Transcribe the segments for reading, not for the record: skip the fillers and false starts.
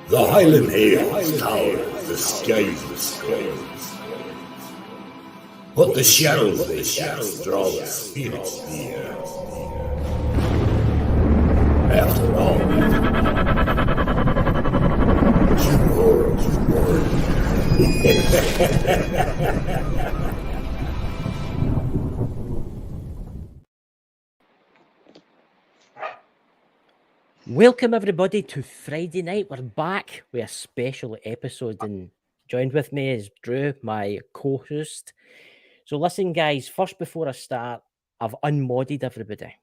The Highland Hills tower, the skies. But the shadows they cast draw the spirits near. After all, tomorrow's morning. Welcome everybody to Friday night. We're back with a special episode, and joined with me is Drew, my co-host. So listen, guys, first before I start, I've unmodded everybody.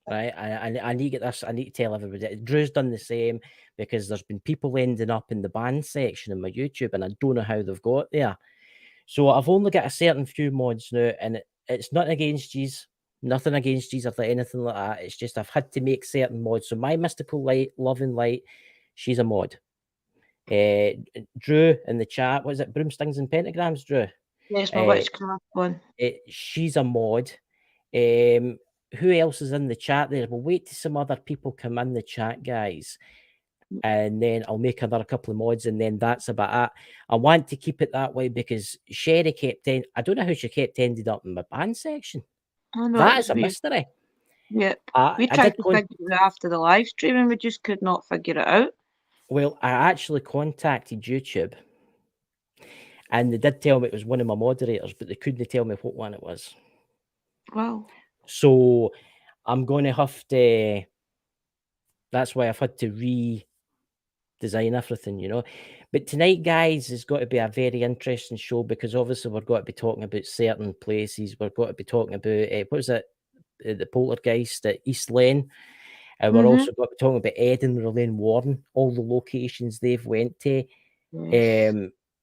Right, I need to get this. I need to tell everybody. Drew's done the same because there's been people ending up in the banned section in my YouTube, and I don't know how they've got there. So I've only got a certain few mods now, and it's not against yous. Nothing against yous or anything like that. It's just I've had to make certain mods. So my mystical light, loving light, she's a mod. Drew in the chat, what is it? Broomstings and pentagrams, Drew. Yes, my witchcraft one. She's a mod. Who else is in the chat there? We'll wait till some other people come in the chat, guys. And then I'll make another couple of mods, and then that's about it. I want to keep it that way because Sherry kept I don't know how she kept ended up in my band section. I know, that is a mystery. Yep. We tried to figure it out after the live stream, and we just could not figure it out. Well, I actually contacted YouTube, and they did tell me it was one of my moderators, but they couldn't tell me what one it was. Wow. So I'm going to have to. That's why I've had to redesign everything, you know. But tonight, guys, has got to be a very interesting show because obviously we're going to be talking about certain places. We're going to be talking about what was it, the poltergeist at East Lane, and we're also going to be talking about Ed and Lorraine Warren, all the locations they've went to.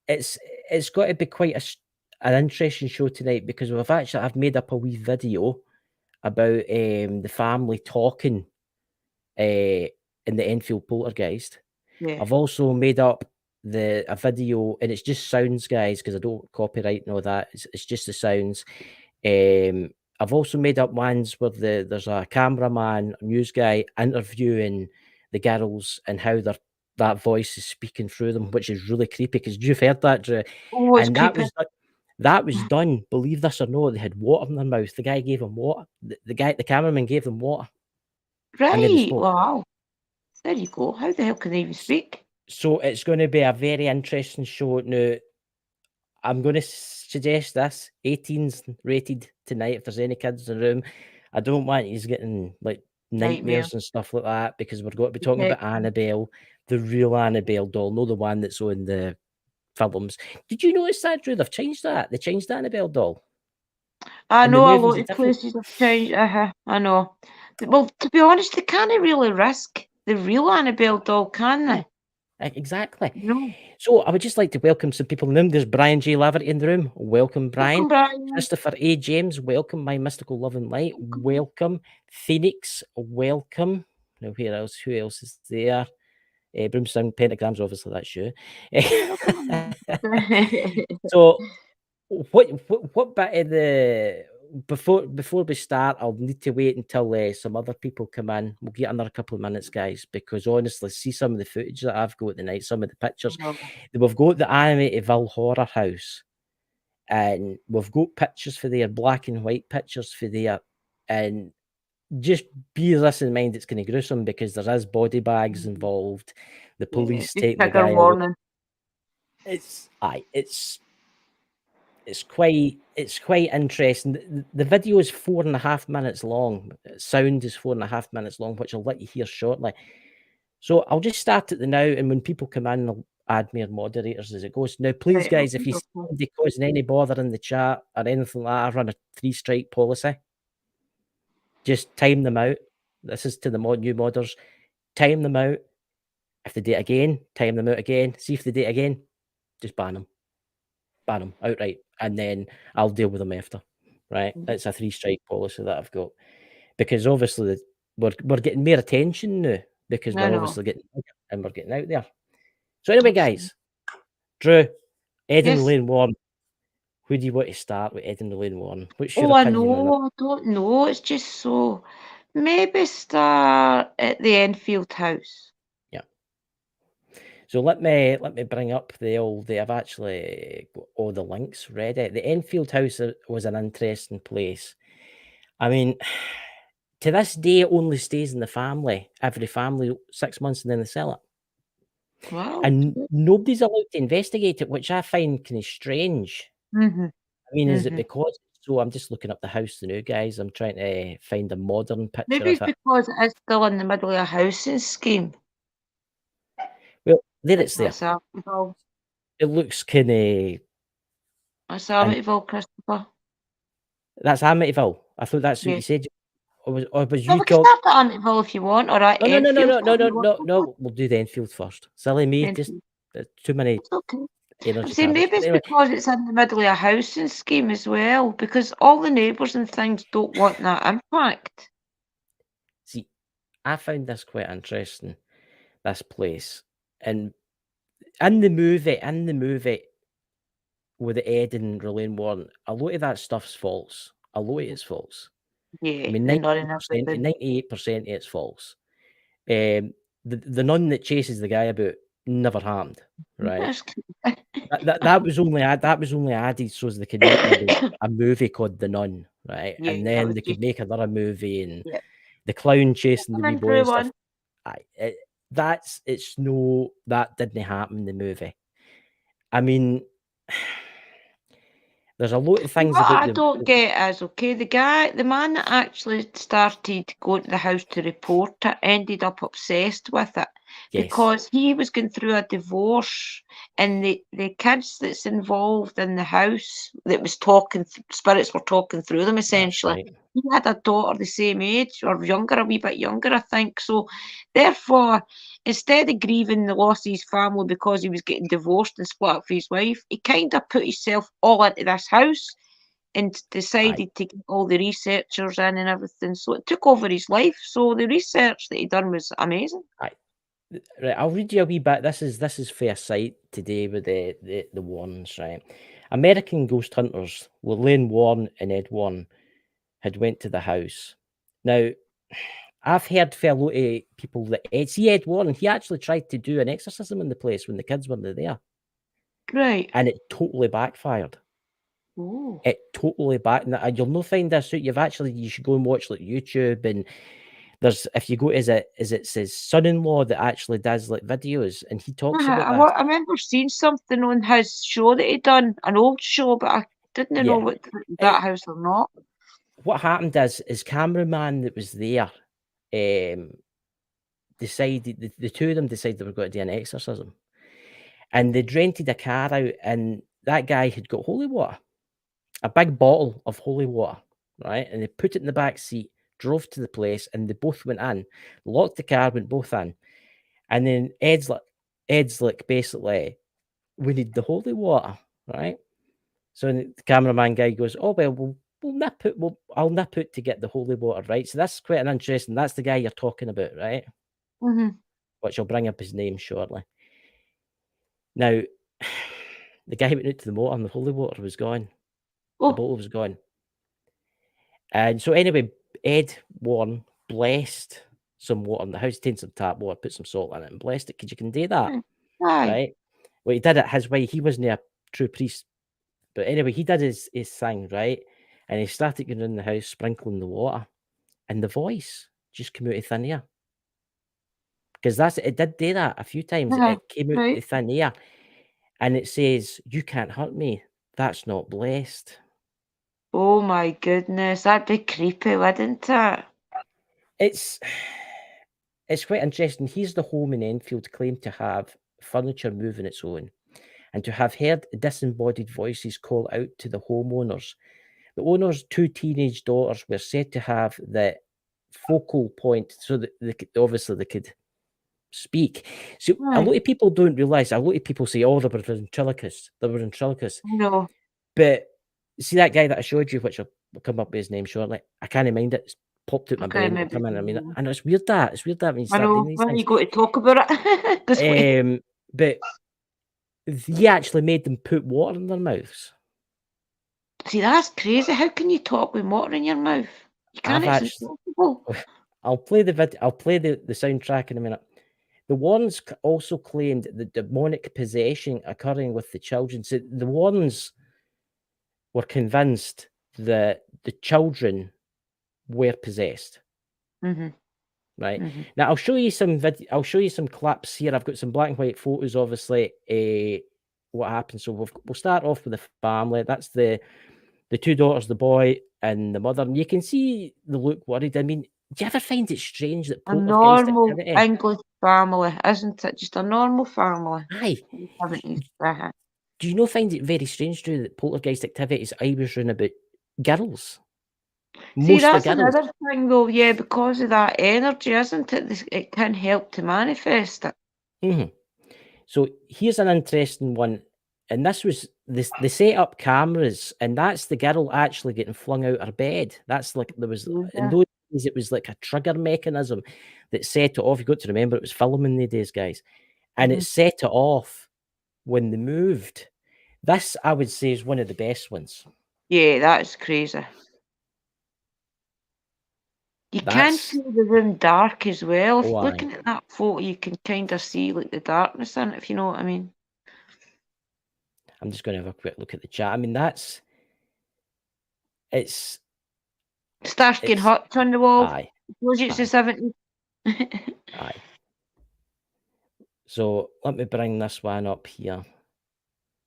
It's got to be quite an interesting show tonight because I've made up a wee video about the family talking in the Enfield poltergeist. Yeah. I've also made up a video, and it's just sounds, guys, because I don't copyright and all that. It's just the sounds. I've also made up ones where there's a cameraman, a news guy interviewing the girls and how that voice is speaking through them, which is really creepy because you've heard that, Drew. Oh, it's creepy. That was done, believe this or not, they had water in their mouth. The guy gave them water. The cameraman gave them water. Right, wow. There you go. How the hell can they even speak? So it's going to be a very interesting show. Now, I'm going to suggest this, 18's rated tonight if there's any kids in the room. I don't want you getting like nightmares and stuff like that because we're going to be talking about Annabelle, the real Annabelle doll, not the one that's on the films. Did you notice that, Drew? They've changed that. They changed the Annabelle doll. I know a lot of places have changed. I know. Well, to be honest, they can't really risk the real Annabelle doll, can they? Exactly. No. So I would just like to welcome some people in the room. There's Brian J. Laverty in the room. Welcome, Brian. Welcome, Brian. Christopher A. James, welcome. My Mystical Love and Light, welcome. Phoenix, welcome. Now, who else is there? Broomstone Pentagrams, obviously, that's you. So, what bit of the before we start, I'll need to wait until some other people come in. We'll get another couple of minutes, guys, because honestly, see some of the footage that I've got tonight, some of the pictures. We've got the Amityville horror house, and we've got pictures for there, black and white pictures for there, and just be this in mind. It's kind of gruesome because there is body bags involved. The police take the guy. Warning. It's quite interesting. The video is 4.5 minutes long. Sound is 4.5 minutes long, which I'll let you hear shortly. So I'll just start at the now, and when people come in, I'll add more moderators as it goes. Now, please, guys, if you see somebody causing any bother in the chat or anything like that, I run a 3-strike policy. Just time them out. This is to the new modders. Time them out. If they do it again, time them out again. See if they do it again, just ban them. Ban them outright, and then I'll deal with them after. Right? It's a 3-strike policy that I've got because obviously we're getting more attention now because we're obviously getting and we're getting out there. So anyway, guys, Drew, Ed and Lorraine Warren. Who do you want to start with, Ed and Lorraine Warren? What's your opinion on it? I don't know. It's just so. Maybe start at the Enfield house. Yeah. So let me bring up the old. I've actually got all the links ready. The Enfield house was an interesting place. I mean, to this day, it only stays in the family. Every family 6 months, and then they sell it. Wow. And nobody's allowed to investigate it, which I find kind of strange. Mm-hmm. I mean, is it because? So I'm just looking up the house, the new guys. I'm trying to find a modern picture Maybe it's of it. because it is still in the middle of a housing scheme. Well, there it's there. That's Amityville. It looks kind of. That's Amityville, Christopher. That's Amityville. I thought that's what Yeah. you said. Or was No, you we can talking? start at Amityville if you want, or at No. Enfield. We'll do the Enfield first. Silly me. Enfield. Just too many It's okay. energy. I'm saying maybe it's Anyway, because it's in the middle of a housing scheme as well, because all the neighbours and things don't want that impact. see, I found this quite interesting. This place, and in the movie with the Ed and Lorraine Warren, a lot of that stuff's false. A lot of it's false. Yeah, I mean, they're not enough. 98% of it's false. The nun that chases the guy about never harmed, right? That was only added so as they could make a movie called The Nun, right? Yeah, And that then was they could just make another movie and yeah. the clown chasing the wee Coming boy through and stuff. one. That didn't happen in the movie. I mean, there's a lot of things What about I don't get is, okay, the man that actually started going to the house to report it ended up obsessed with it. Yes. Because he was going through a divorce, and the kids that's involved in the house that was talking, spirits were talking through them essentially. Right. He had a daughter the same age or younger, a wee bit younger, I think. So therefore, instead of grieving the loss of his family because he was getting divorced and split up from his wife, he kind of put himself all into this house and decided to get all the researchers in and everything. So it took over his life. So the research that he done was amazing. Right, I'll read you a wee bit. This is fair sight today with the Warrens, right? American ghost hunters, Lorraine Warren and Ed Warren, had went to the house. Now, I've heard from a lot of people that Ed Warren, he actually tried to do an exorcism in the place when the kids weren't there. Right. And it totally backfired. Oh. It totally and you'll not find this out. You should go and watch like YouTube, and there's, if you go, is it his son-in-law that actually does like videos, and he talks about that. I remember seeing something on his show that he done, an old show, but I didn't know what that house or not. What happened is his cameraman that was there decided, the two of them decided they were going to do an exorcism, and they'd rented a car out, and that guy had got holy water, a big bottle of holy water, right? And they put it in the back seat, drove to the place, and they both went in, locked the car, went both in. And then Ed's like basically, we need the holy water, right? So the cameraman guy goes, oh, well, I'll nip out to get the holy water, right? So that's quite an interesting, that's the guy you're talking about, right? Mm-hmm. Which I'll bring up his name shortly. Now, the guy went out to the motor and the holy water was gone. The bottle was gone. And so anyway, Ed Warren blessed some water in the house, taken some tap water, put some salt in it and blessed it, because you can do that. Right? Well, he did it his way. He wasn't a true priest. But anyway, he did his thing, right? And he started going around the house, sprinkling the water. And the voice just came out of thin air. Because it did do that a few times. It came out of thin air. And it says, you can't hurt me. That's not blessed. Oh my goodness, that'd be creepy, wouldn't it? It's quite interesting. Here's the home in Enfield claimed to have furniture moving its own, and to have heard disembodied voices call out to the homeowners. The owner's two teenage daughters were said to have the focal point, so that obviously they could speak. So a lot of people don't realise, a lot of people say, oh, they were ventriloquists. No. But see that guy that I showed you, which I'll come up with his name shortly, I can't mind it. It's popped out my brain. And it's weird that when you start doing these things. When you go to talk about it. But he actually made them put water in their mouths. See, that's crazy. How can you talk with water in your mouth? You can't. It's impossible. I'll play the soundtrack in a minute. The Warrens also claimed the demonic possession occurring with the children. So the Warrens were convinced that the children were possessed. Mm-hmm. Right. Mm-hmm. Now I'll show you some I'll show you some clips here. I've got some black and white photos, obviously. What happened. So we'll start off with the family. That's the two daughters, the boy and the mother. And you can see they look worried. I mean, do you ever find it strange that A poltergeist normal activity? English family, isn't it? Just a normal family. Aye. In the 70s. Uh-huh. Do you not find it very strange, Drew, that poltergeist activity is always round about girls? See, Most of that's the girls. another thing, though. Yeah, because of that energy, isn't it? It can help to manifest it. Mm-hmm. So here's an interesting one. And this was this. They set up cameras, and that's the girl actually getting flung out her bed. That's like there was in those days, it was like a trigger mechanism that set it off. You got to remember it was filming the days, guys, and it set it off when they moved. This, I would say, is one of the best ones. Yeah, that's crazy. You can see the room dark as well. If looking at that photo, you can kind of see like the darkness in it, if you know what I mean. I'm just going to have a quick look at the chat. I mean, it's Starsky and Hutch on the wall. Aye. Suppose it's the 70s. Aye. So let me bring this one up here.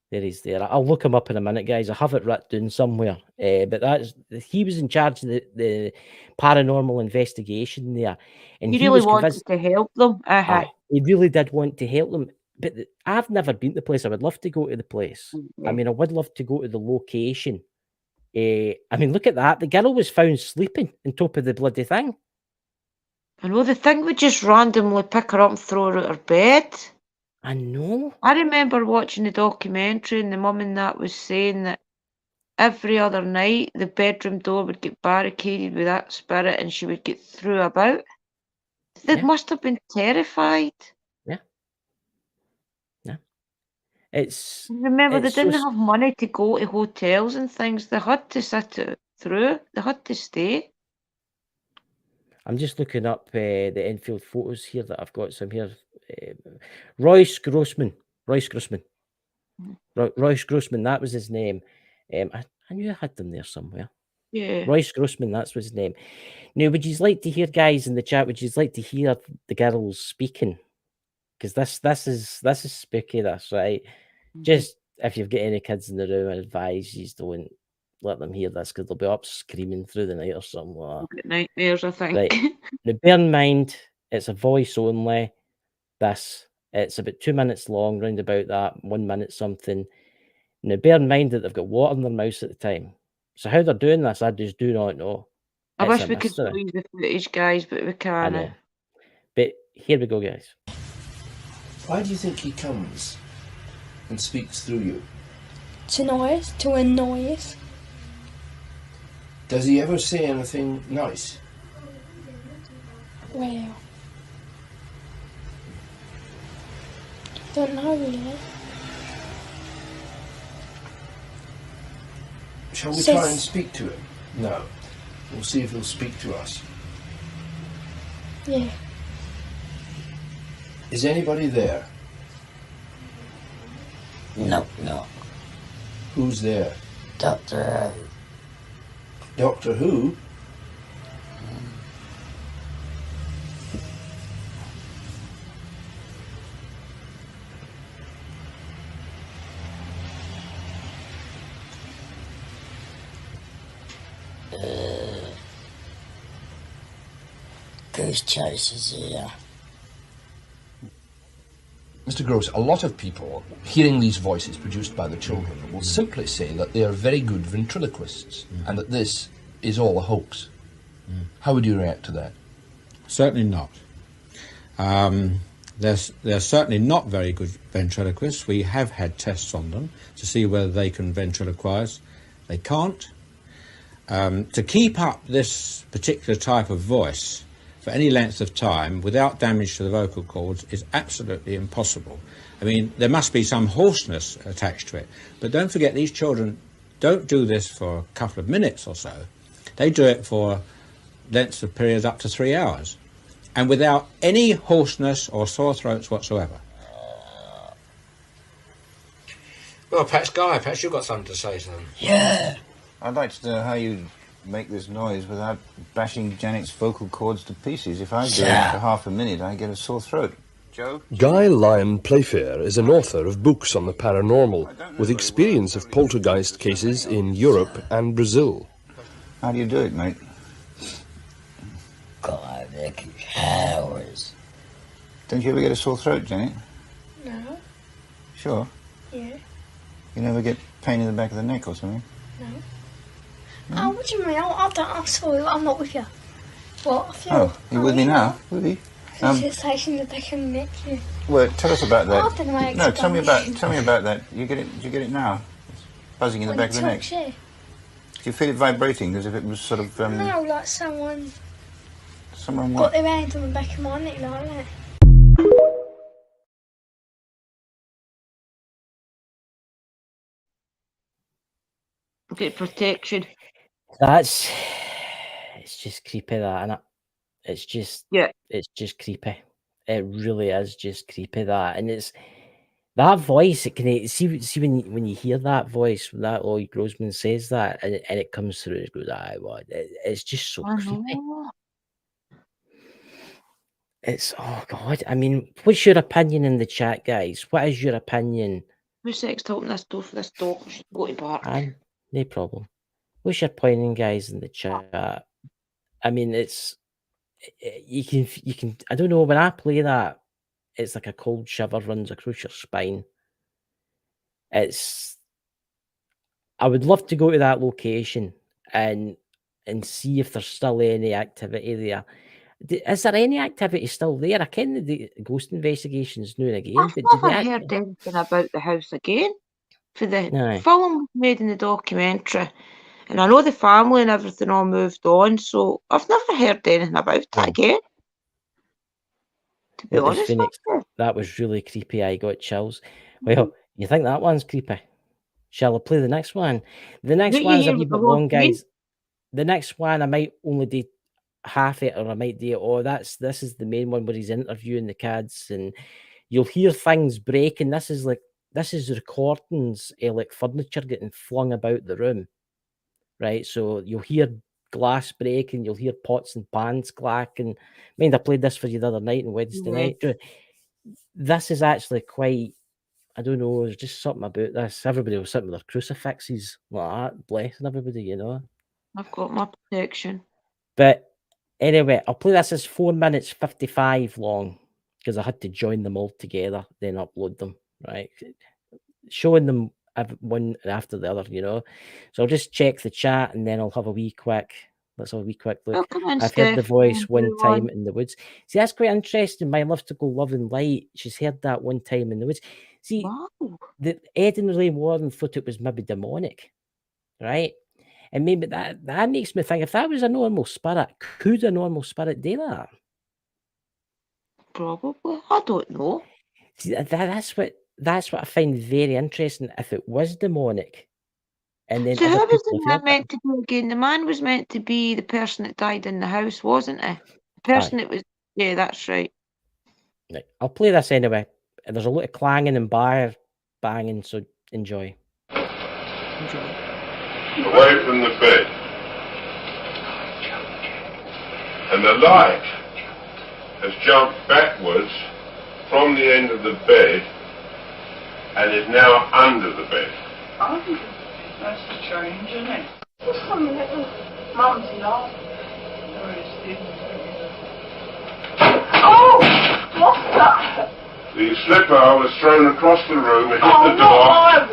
There he's there. I'll look him up in a minute, guys. I have it written down somewhere. But he was in charge of the paranormal investigation there. And he really wanted to help them. He really did want to help them. But I've never been to the place. I would love to go to the place. I mean, I would love to go to the location. I mean, look at that. The girl was found sleeping on top of the bloody thing. I know, the thing would just randomly pick her up and throw her out her bed. I know. I remember watching the documentary, and the mum and that was saying that every other night the bedroom door would get barricaded with that spirit and she would get thrown about. They must have been terrified. Yeah. Yeah. Remember, they didn't have money to go to hotels and things. They had to sit it through. They had to stay. I'm just looking up the Enfield photos here that I've got some here. Royce Grossman, that was his name. I knew I had them there somewhere. Yeah. Royce Grossman, that's his name. Now, would you like to hear, guys in the chat, would you like to hear the girls speaking? Because this is spooky, this, right? Just if you've got any kids in the room, I advise you don't let them hear this, because they'll be up screaming through the night or something like that. Get nightmares, I think. Right. Now, bear in mind, it's a voice only. It's about 2 minutes long, round about that, 1 minute something. Now, bear in mind that they've got water in their mouth at the time. So how they're doing this, I just do not know. I wish we could show you the footage, guys, but we can't. I know. But here we go, guys. Why do you think he comes and speaks through you? To annoy us. Does he ever say anything nice? Well, don't know really. Shall we try and speak to him? No. We'll see if he'll speak to us. Yeah. Is anybody there? No. Who's there? Doctor Who. Doctor Who? Goose chasers here. Mr. Gross, a lot of people, hearing these voices produced by the children, will simply say that they are very good ventriloquists and that this is all a hoax. How would you react to that? Certainly not. They're certainly not very good ventriloquists. We have had tests on them to see whether they can ventriloquize. They can't. To keep up this particular type of voice for any length of time without damage to the vocal cords is absolutely impossible. I mean, there must be some hoarseness attached to it. But don't forget, these children don't do this for a couple of minutes or so. They do it for lengths of periods up to 3 hours. and without any hoarseness or sore throats whatsoever. Well, perhaps, Guy, perhaps you've got something to say to them. Yeah. I'd like to know how you make this noise without bashing Janet's vocal cords to pieces. If I do it for half a minute, I get a sore throat. Joe? Guy Lyon Playfair is an author of books on the paranormal, with experience of poltergeist cases in Europe and Brazil. How do you do it, mate? God, they're cowards. Don't you ever get a sore throat, Janet? No. Sure. Yeah. You never get pain in the back of the neck or something? No. Oh, what do you mean? I'm sorry, I'm not with you. What? I feel, Oh, you with me now? With me? Sensation in the back of the neck. Yeah. Well, tell us about that. I don't know how to No, tell me explain about that. You get it? Do you get it now? It's buzzing in the When back of you the neck. talk, yeah. Do you feel it vibrating as if it was sort of No, like someone someone got what? their hand on the back of my neck like that. Get protection. It's just creepy, that, innit? It's just creepy. It really is just creepy, that, and it's that voice. It can see when you hear that voice, when that Lloyd Grossman says that, and it comes through. It goes, it's just so creepy. It's, oh God. I mean, what's your opinion in the chat, guys? What is your opinion? Who's next to open this door for this dog? She's go to bark. No problem. What's your opinion, guys, in the chat? I mean, it's you can. I don't know, when I play that, it's like a cold shiver runs across your spine. I would love to go to that location and see if there's still any activity there. Is there any activity still there? I ken the ghost investigations now and again, I've but never heard anything about the house again. For the film was made in the documentary, and I know the family and everything all moved on, so I've never heard anything about it again. To be honest, Phoenix, that was really creepy. I got chills. Well, you think that one's creepy? Shall I play the next one? The next one's a wee bit long, guys. The next one I might only do half it, or I might do it. This is the main one where he's interviewing the kids, and you'll hear things breaking. This is recordings of like furniture getting flung about the room, right? So you'll hear glass breaking, you'll hear pots and pans clacking. I played this for you the other night on Wednesday night. This is actually quite, I don't know, there's just something about this. Everybody was sitting with their crucifixes like that, blessing everybody, you know. I've got my protection. But anyway, I'll play this as 4 minutes 55 long, because I had to join them all together, then upload them, right? Showing them one after the other, you know. So I'll just check the chat, and then I'll have a wee quick. Let's have a wee quick look. I've heard the voice one time in the woods. See, that's quite interesting. My love to go love and light. She's heard that one time in the woods. See, the Ed and Lorraine Warren thought it was maybe demonic, right? And maybe that makes me think, if that was a normal spirit, could a normal spirit do that? Probably. I don't know. See, that's what I find very interesting. If it was demonic, and then so who was the man meant to be again? The man was meant to be the person that died in the house, wasn't he? The person that was. Yeah, that's right. Right. I'll play this anyway. There's a lot of clanging and banging, so enjoy. Away from the bed. And the light has jumped backwards from the end of the bed and is now under the bed. Oh, that's strange, isn't it? What's coming at you? Mum's laughing. Oh! What's that? The slipper was thrown across the room and hit the door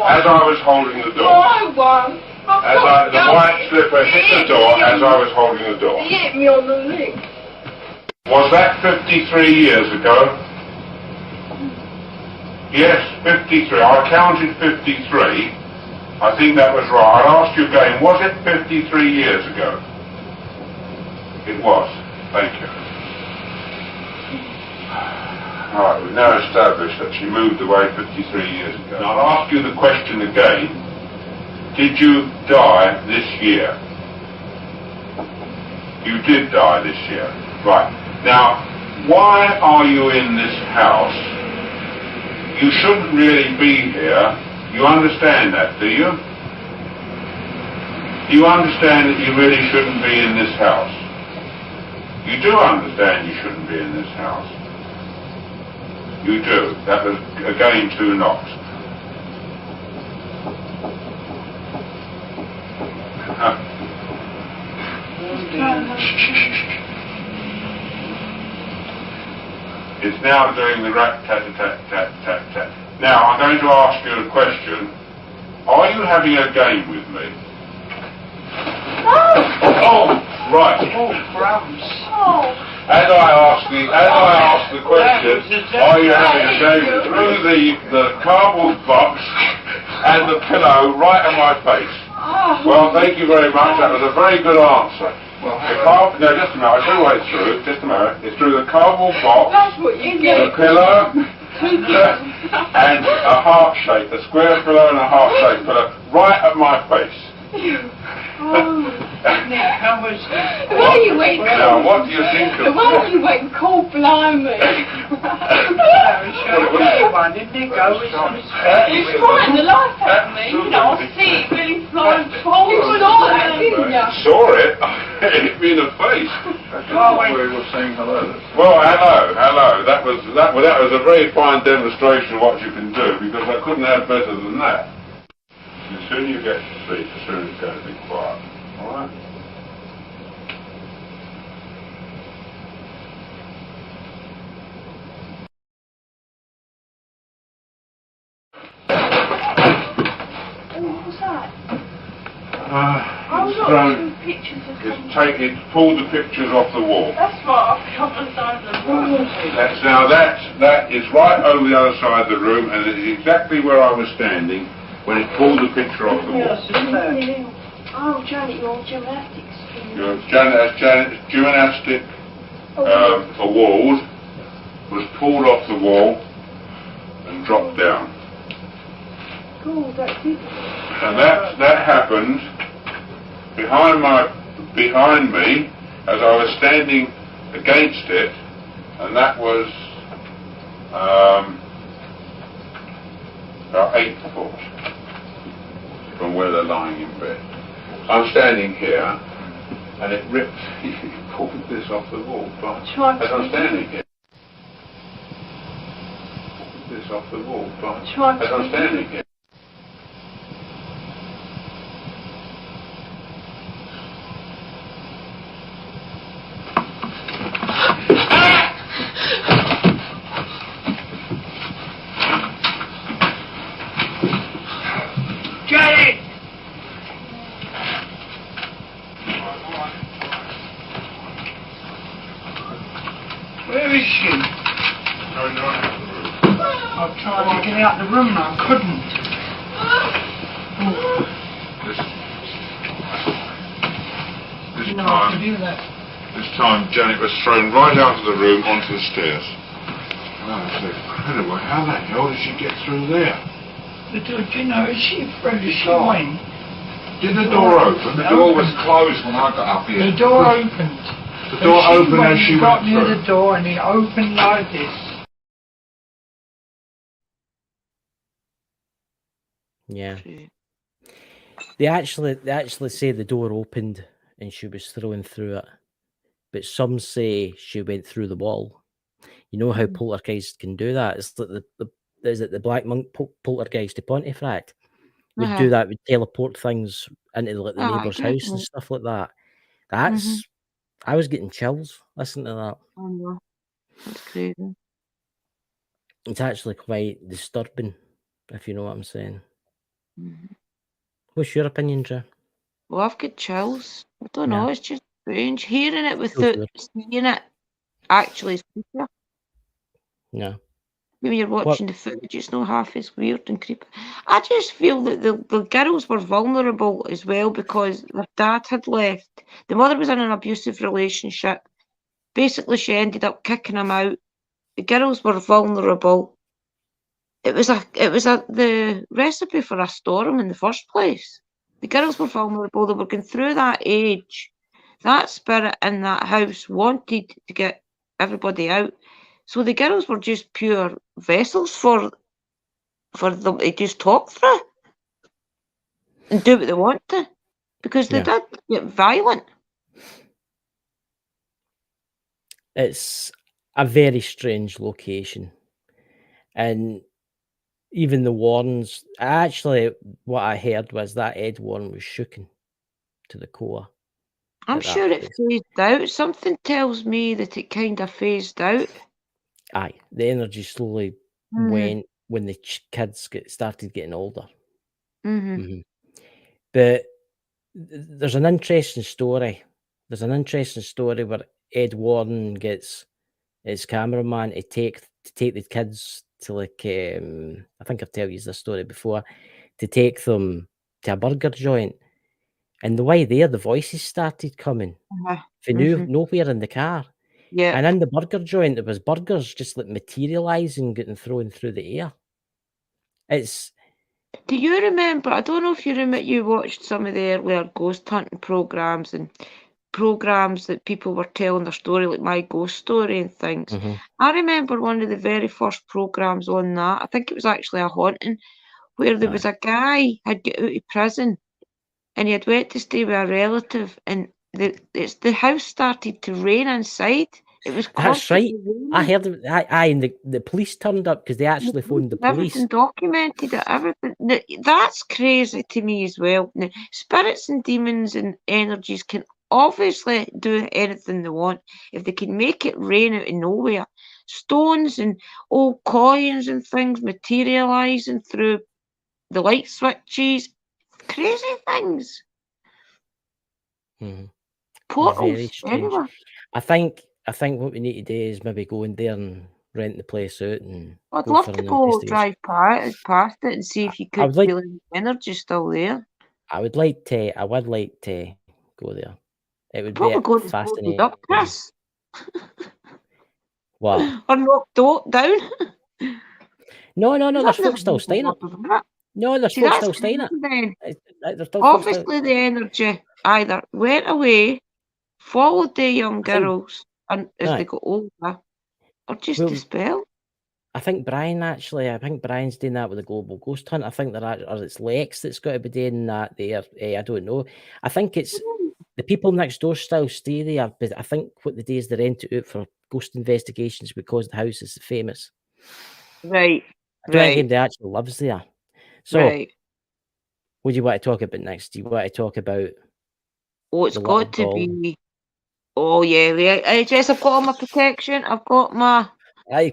as I was holding the door. The white slipper hit the door as I was holding the door. He hit me on the leg. Was that 53 years ago? Yes, 53. I counted 53. I think that was right. I'll ask you again, was it 53 years ago? It was. Thank you. Right, we've now established that she moved away 53 years ago. Now I'll ask you the question again. Did you die this year? You did die this year. Right. Now, why are you in this house? You shouldn't really be here. You understand that, do you? Do you understand that you really shouldn't be in this house? You do understand you shouldn't be in this house. You do. That was, again, 2 knocks. It's now doing the rat-tat-tat-tat-tat-tat. Now, I'm going to ask you a question. Are you having a game with me? Oh, right. Oh, crumbs. As I ask the question, are you having a game through the cardboard box and the pillow right in my face? Well, thank you very much. That was a very good answer. No, just a minute. I'll tell you what it's through. Just a minute. It's through the cardboard box, the pillow, and a heart shape, a square pillow and a heart shaped pillow, right at my face. The way you went cold. Now, what do you think of The way you went cold, blimey. Didn't it go with some It frightened the life out of me. You know, I see it really flying cold. You saw that, didn't you? Saw it? It hit me in the face. Well, we were saying hello. Well, hello. That was a very fine demonstration of what you can do, because I couldn't have better than that. The sooner you get to sleep, the sooner it's going to be quiet. All right? What was that? It's pulled the pictures off the wall. That's right, I've come inside the room. That is right over the other side of the room, and it is exactly where I was standing when it pulled the picture off the wall. Oh, Janet, your gymnastics. Janet's gymnastic award was pulled off the wall and dropped down. Cool, that's it. And that happened behind me as I was standing against it, and that was about 8 foot from where they're lying in bed. I'm standing here, and it ripped, pulled this off the wall. But as I'm standing here, this off the wall. But as I'm standing here. Where is she? I've tried to get out of the room and I couldn't. This time Janet was thrown right out of the room onto the stairs. Oh, it's incredible. How the hell did she get through there? But you know, she went. Did the door open? The door was closed when I got up here. The door opened. The door opened as she got went near through. the door and it opened like this. Yeah. They actually say the door opened and she was thrown through it, but some say she went through the wall. You know how poltergeist can do that? It's like the Black Monk poltergeist de Pontefract would do that. Would teleport things into the neighbour's house and stuff like that. That's I was getting chills listening to that. Oh no, that's crazy. It's actually quite disturbing, if you know what I'm saying. What's your opinion, Joe? Well, I've got chills. I don't know, it's just strange. Hearing it without seeing it actually is creepy. No. Maybe you're watching the footage, it's not half as weird and creepy. I just feel that the girls were vulnerable as well because their dad had left. The mother was in an abusive relationship. Basically, she ended up kicking him out. The girls were vulnerable. It was the recipe for a storm in the first place. The girls were vulnerable. They were going through that age. That spirit in that house wanted to get everybody out. So the girls were just pure vessels for them to just talk through and do what they want to, because they did get violent. It's a very strange location, and even the Warrens. Actually, what I heard was that Ed Warren was shooken to the core. I'm at that sure it place. phased out. Something tells me that it kind of phased out. Aye, the energy slowly went when the kids started getting older. But there's an interesting story. There's an interesting story where Ed Warren gets his cameraman to take the kids to, like, I think I've told you this story before, to take them to a burger joint. And the way there, the voices started coming from nowhere in the car. Yeah. And in the burger joint, there was burgers just like materialising, getting thrown through the air. Do you remember? I don't know if you watched some of the earlier ghost hunting programs and programs that people were telling their story, like My Ghost Story and things. I remember one of the very first programs on that. I think it was actually a haunting, where there was a guy had got out of prison, and he had went to stay with a relative, and the house started to rain inside. It was That's right. constantly I raining. heard and the police turned up because they actually phoned the police. Everything documented it, everything. That's crazy to me as well. Now, spirits and demons and energies can obviously do anything they want. If they can make it rain out of nowhere, stones and old coins and things materialising through the light switches, crazy things. Portals, Very strange. anyway. I think what we need to do is maybe go in there and rent the place out and I'd go love for to an go investigation. drive past it and see if you could feel any energy still there. I would like to go there. It would Probably be go to fascinating. up, Chris. What? Or knocked down. No, there's folks still staying it. No, there's folks still staying it. Obviously, the energy either went away, followed the young girls, and as they got older, or just dispelled. I think Brian's doing that with the Global Ghost Hunt. I think or it's Lex that's got to be doing that there. I don't know. I think it's the people next door still stay there, but I think what the days they rent it out for ghost investigations because the house is famous. Right. I don't think anybody actually lives there. So, what do you want to talk about next? Do you want to talk about? Oh, it's got to be. Oh yeah, yes, I've got all my protection. I've got my.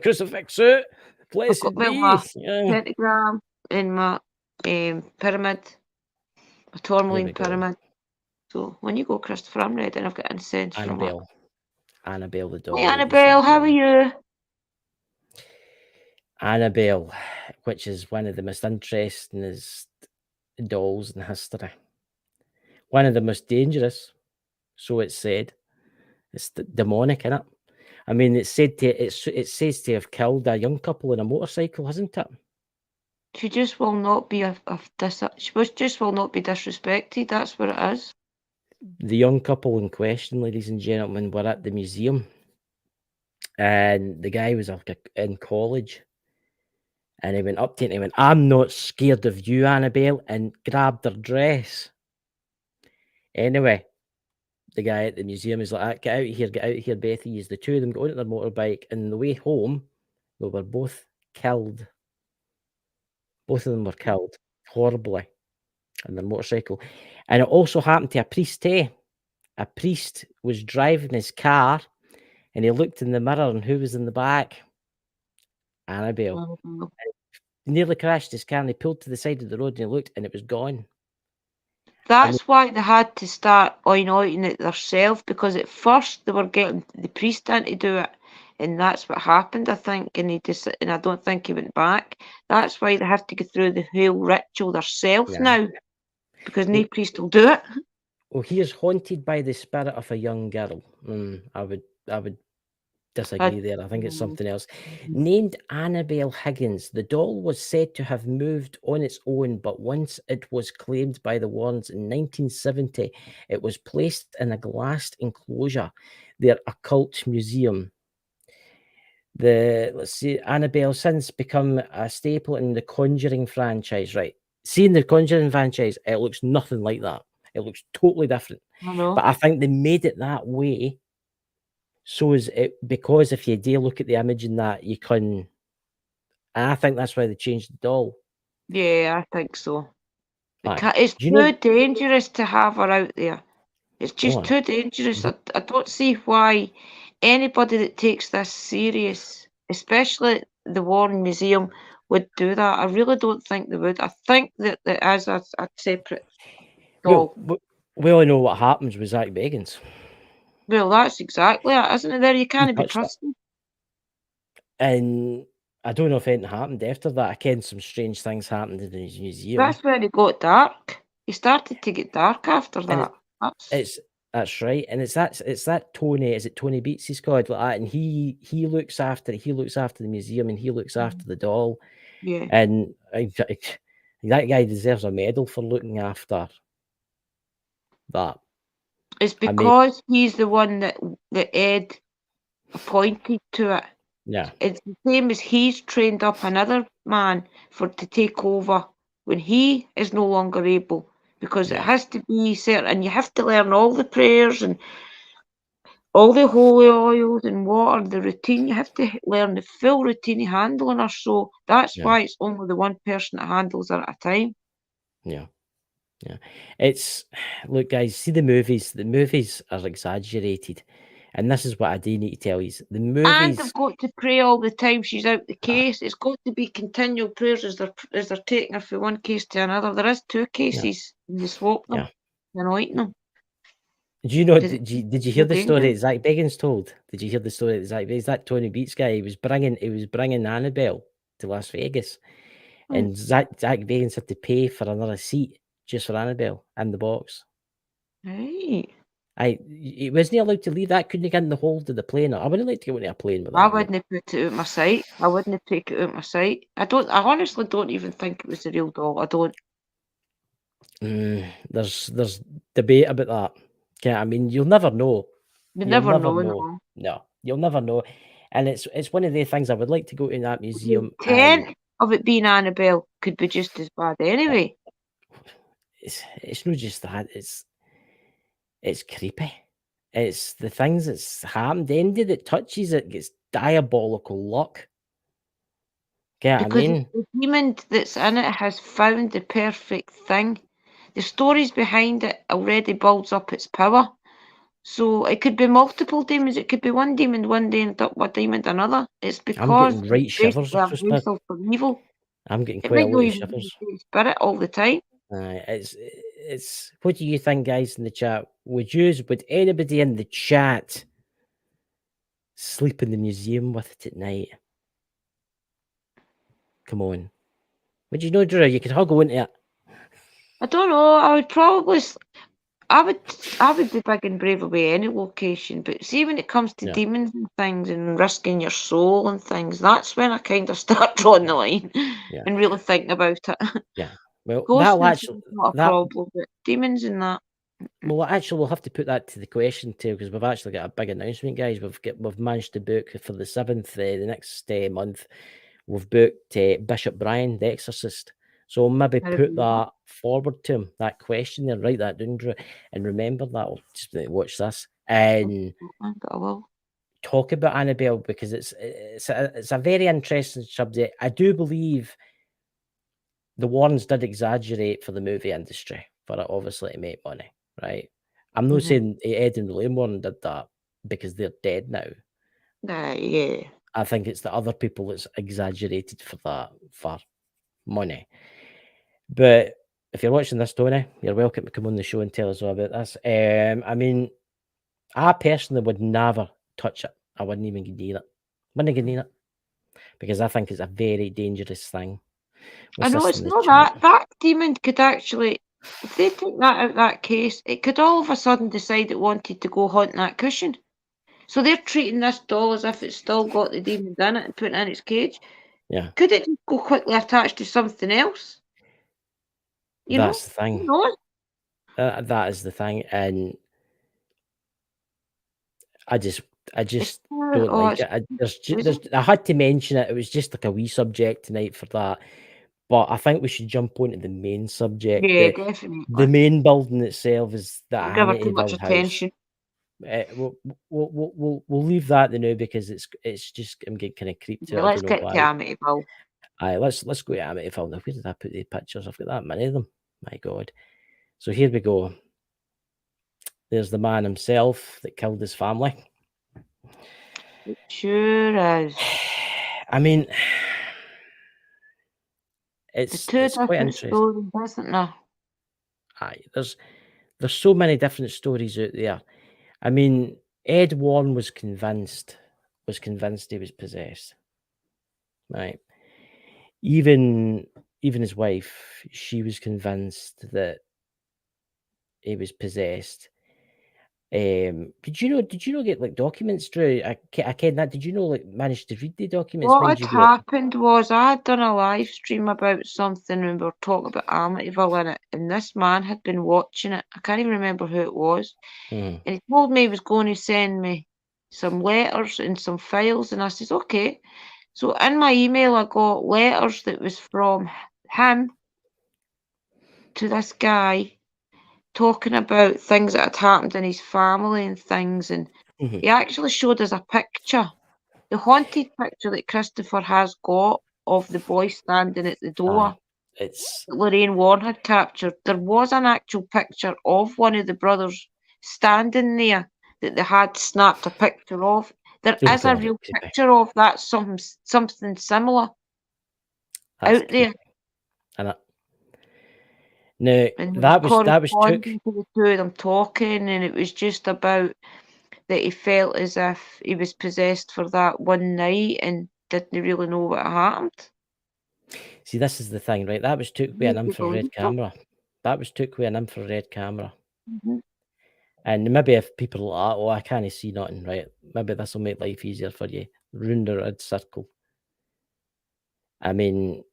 Crucifix suit. Blessed I've got be. my pentagram and my pyramid, a tourmaline pyramid. So when you go, Christopher, I'm ready, and I've got incense from it. Annabelle the doll. Hey, Annabelle, how are you? Annabelle, which is one of the most interesting dolls in history. One of the most dangerous, so it's said. It's demonic, innit? I mean, it says to have killed a young couple on a motorcycle, hasn't it? She just will not be just will not be disrespected. That's what it is. The young couple in question, ladies and gentlemen, were at the museum, and the guy was in college, and he went up to her and he went, "I'm not scared of you, Annabelle," and grabbed her dress. Anyway, the guy at the museum is like, get out of here, Betty. The two of them got on their motorbike, and on the way home, they were both killed. Both of them were killed horribly on their motorcycle. And it also happened to a priest, A priest was driving his car, and he looked in the mirror, and who was in the back? Annabelle. He nearly crashed his car, and he pulled to the side of the road, and he looked, and it was gone. That's why they had to start anointing it themselves, because at first they were getting the priest in to do it, and that's what happened, I think. And I don't think he went back. That's why they have to go through the whole ritual themselves now, because no priest will do it. Well, he is haunted by the spirit of a young girl. I would disagree there. I think it's something else. Named Annabelle Higgins, the doll was said to have moved on its own, but once it was claimed by the Warrens in 1970, it was placed in a glassed enclosure, their occult museum. let's see, Annabelle since become a staple in the Conjuring franchise, right? Seeing the Conjuring franchise, it looks nothing like that. It looks totally different. I know. But I think they made it that way. So is it because if you do look at the image in that, you can. And I think that's why they changed the doll. Yeah, I think so. Aye. It's Do you too know? dangerous to have her out there. It's just Oh, too dangerous. I don't see why anybody that takes this serious, especially the Warren Museum, would do that. I really don't think they would. I think that there is a separate doll. we all know what happens with Zach Bagans. Well, that's exactly it, isn't it? There, you can't be touched it. trusted. And I don't know if anything happened after that. I ken some strange things happened in his museum. That's where it got dark. He started to get dark after that. That's right, and it's that Tony. Is it Tony Beats? He's called like that, and he looks after the museum, and he looks after the doll. Yeah. And that guy deserves a medal for looking after that. It's because he's the one that Ed appointed to it. Yeah. It's the same as he's trained up another man to take over when he is no longer able, because it has to be certain, and you have to learn all the prayers and all the holy oils and water, the routine. You have to learn the full routine of handling her. So that's why it's only the one person that handles her at a time. Yeah. Yeah. It's look, guys, see the movies. The movies are exaggerated. And this is what I do need to tell you. The movies, and they've got to pray all the time she's out the case. It's got to be continual prayers as they're taking her from one case to another. There is 2 cases, and they swap them, anointing them. Do you know? Did you hear the story that Zach Bagans told? Did you hear the story that Zach Bagans? That Tony Beats guy, he was bringing Annabelle to Las Vegas, and Zach Bagans had to pay for another seat just for Annabelle in the box. Right. He wasn't allowed to leave. That couldn't get in the hold of the plane. I wouldn't like to go into a plane with that. I wouldn't put it out my sight. I wouldn't take it out my sight. I honestly don't even think it was the real doll. I don't. There's debate about that. Okay, I mean, you'll never know. You'll never know. No, you'll never know. And it's one of the things I would like to go to that museum. 10 of it being Annabelle could be just as bad anyway. It's not just that. It's creepy. It's the things that's happened. Anybody that touches it gets diabolical luck. Get what I mean? The demon that's in it has found the perfect thing. The stories behind it already builds up its power. So it could be multiple demons. It could be one demon one day and one demon another. It's because I'm getting right shivers. For evil. I'm getting quite a lot of shivers. Spirit all the time. It's. What do you think, guys, in the chat? Would anybody in the chat sleep in the museum with it at night? Come on. Would you know, Drew? You could huggle into it. I don't know. I would probably. I would be big and brave away any location, but see, when it comes to demons and things and risking your soul and things, that's when I kind of start drawing the line and really thinking about it. Yeah. Well, that'll actually not a problem, but demons and that. Well, actually, we'll have to put that to the question too, because we've actually got a big announcement, guys. We've managed to book for the 7th, the next month. We've booked Bishop Brian, the Exorcist. So maybe put that forward to him, that question there, write that down, Drew, and remember that. I'll just watch this and talk about Annabelle, because it's a very interesting subject. I do believe the Warrens did exaggerate for the movie industry, for it obviously to make money, right? I'm not saying Ed and Lorraine Warren did that because they're dead now. Yeah. I think it's the other people that's exaggerated for that, for money. But if you're watching this, Tony, you're welcome to come on the show and tell us all about this. I mean, I personally would never touch it. I wouldn't even get near it. Wouldn't get near it. Because I think it's a very dangerous thing. I know it's not that demon could actually, if they take that out of that case, it could all of a sudden decide it wanted to go hunt that cushion. So they're treating this doll as if it's still got the demons in it and putting it in its cage. Yeah. Could it just go quickly attached to something else? That's the thing. That is the thing, and I I just Oh, don't like it's- it. I had to mention it. It was just like a wee subject tonight for that. But I think we should jump on to the main subject. Yeah, The definitely. main building itself is the Don't give her too much Amityville house. attention. We'll leave that now because it's just I'm getting kind of creeped Yeah, out. I let's don't know get to why. Amityville. Aye, let's go to Amityville now. Where did I put the pictures? I've got that many of them. My God. So here we go. There's the man himself that killed his family. It sure is. I mean, There's it's two quite different interesting. stories, isn't there? Aye, there's so many different stories out there. I mean, Ed Warren was convinced he was possessed. Right. Even his wife, she was convinced that he was possessed. Did you know get like documents, Drew? I ken that. Did you know like manage to read the documents? What Mind had you, what? happened was I had done a live stream about something and we were talking about Amityville in it, and this man had been watching it. I can't even remember who it was. Mhm. And he told me he was going to send me some letters and some files, and I says, okay. So in my email, I got letters that was from him to this guy talking about things that had happened in his family and things. And Mhm. he actually showed us a picture, the haunted picture that Christopher has got of the boy standing at the door. Aye. It's That Lorraine Warren had captured. There was an actual picture of one of the brothers standing there that they had snapped a picture of. There Oh is a God, real it's creepy. picture of that, something similar That's out there. creepy. And now And he that was took. corresponding to the two of them talking, and it was just about that he felt as if he was possessed for that one night and didn't really know what happened. See, this is the thing, right? That was took with an infrared camera. That was took with an infrared camera. Mhm. And maybe if people are, oh, I can't see nothing, right? Maybe this will make life easier for you. Round the red circle. I mean,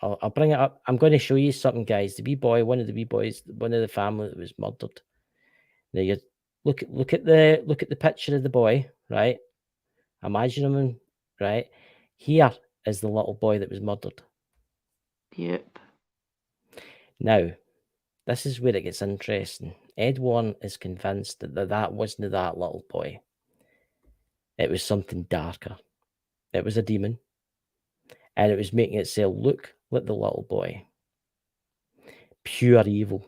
I'll bring it up. I'm going to show you something, guys. The wee boy, one of the wee boys, one of the family that was murdered. Now you look at the picture of the boy, right? Imagine him, right? Here is the little boy that was murdered. Yep. Now, this is where it gets interesting. Ed Warren is convinced that wasn't that little boy. It was something darker. It was a demon. And it was making itself look like the little boy. Pure evil.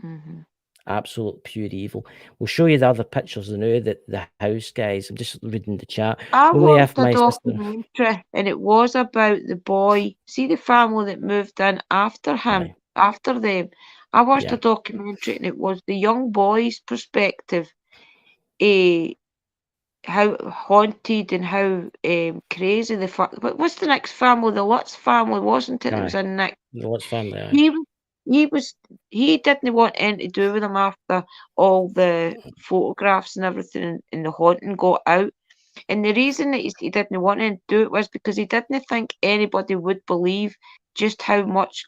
Mhm. Absolute pure evil. We'll show you the other pictures now that the house, guys. I'm just reading the chat. I Only watched if a my sister. documentary, and it was about the boy. See the family that moved in after him, Aye. after them. I watched Yeah. a documentary, and it was the young boy's perspective, how haunted and how crazy the what's the next family? The Lutz family, wasn't it? That was Aye. in Nick. The Lutz family, aye. He didn't want anything to do with him after all the photographs and everything and the haunting got out. And the reason that he didn't want to do it was because he didn't think anybody would believe just how much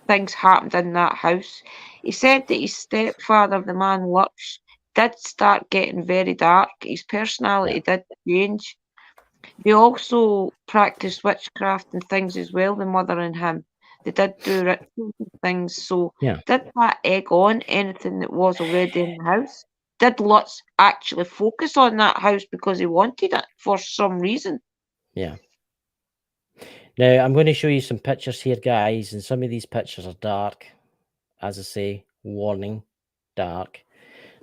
things happened in that house. He said that his stepfather, the man Lutz, did start getting very dark. His personality did change. They also practiced witchcraft and things as well, the mother and him. They did do rituals and things. So Yeah. did that egg on anything that was already in the house? Did Lutz actually focus on that house because he wanted it for some reason? Yeah. Now, I'm going to show you some pictures here, guys, and some of these pictures are dark. As I say, warning, dark.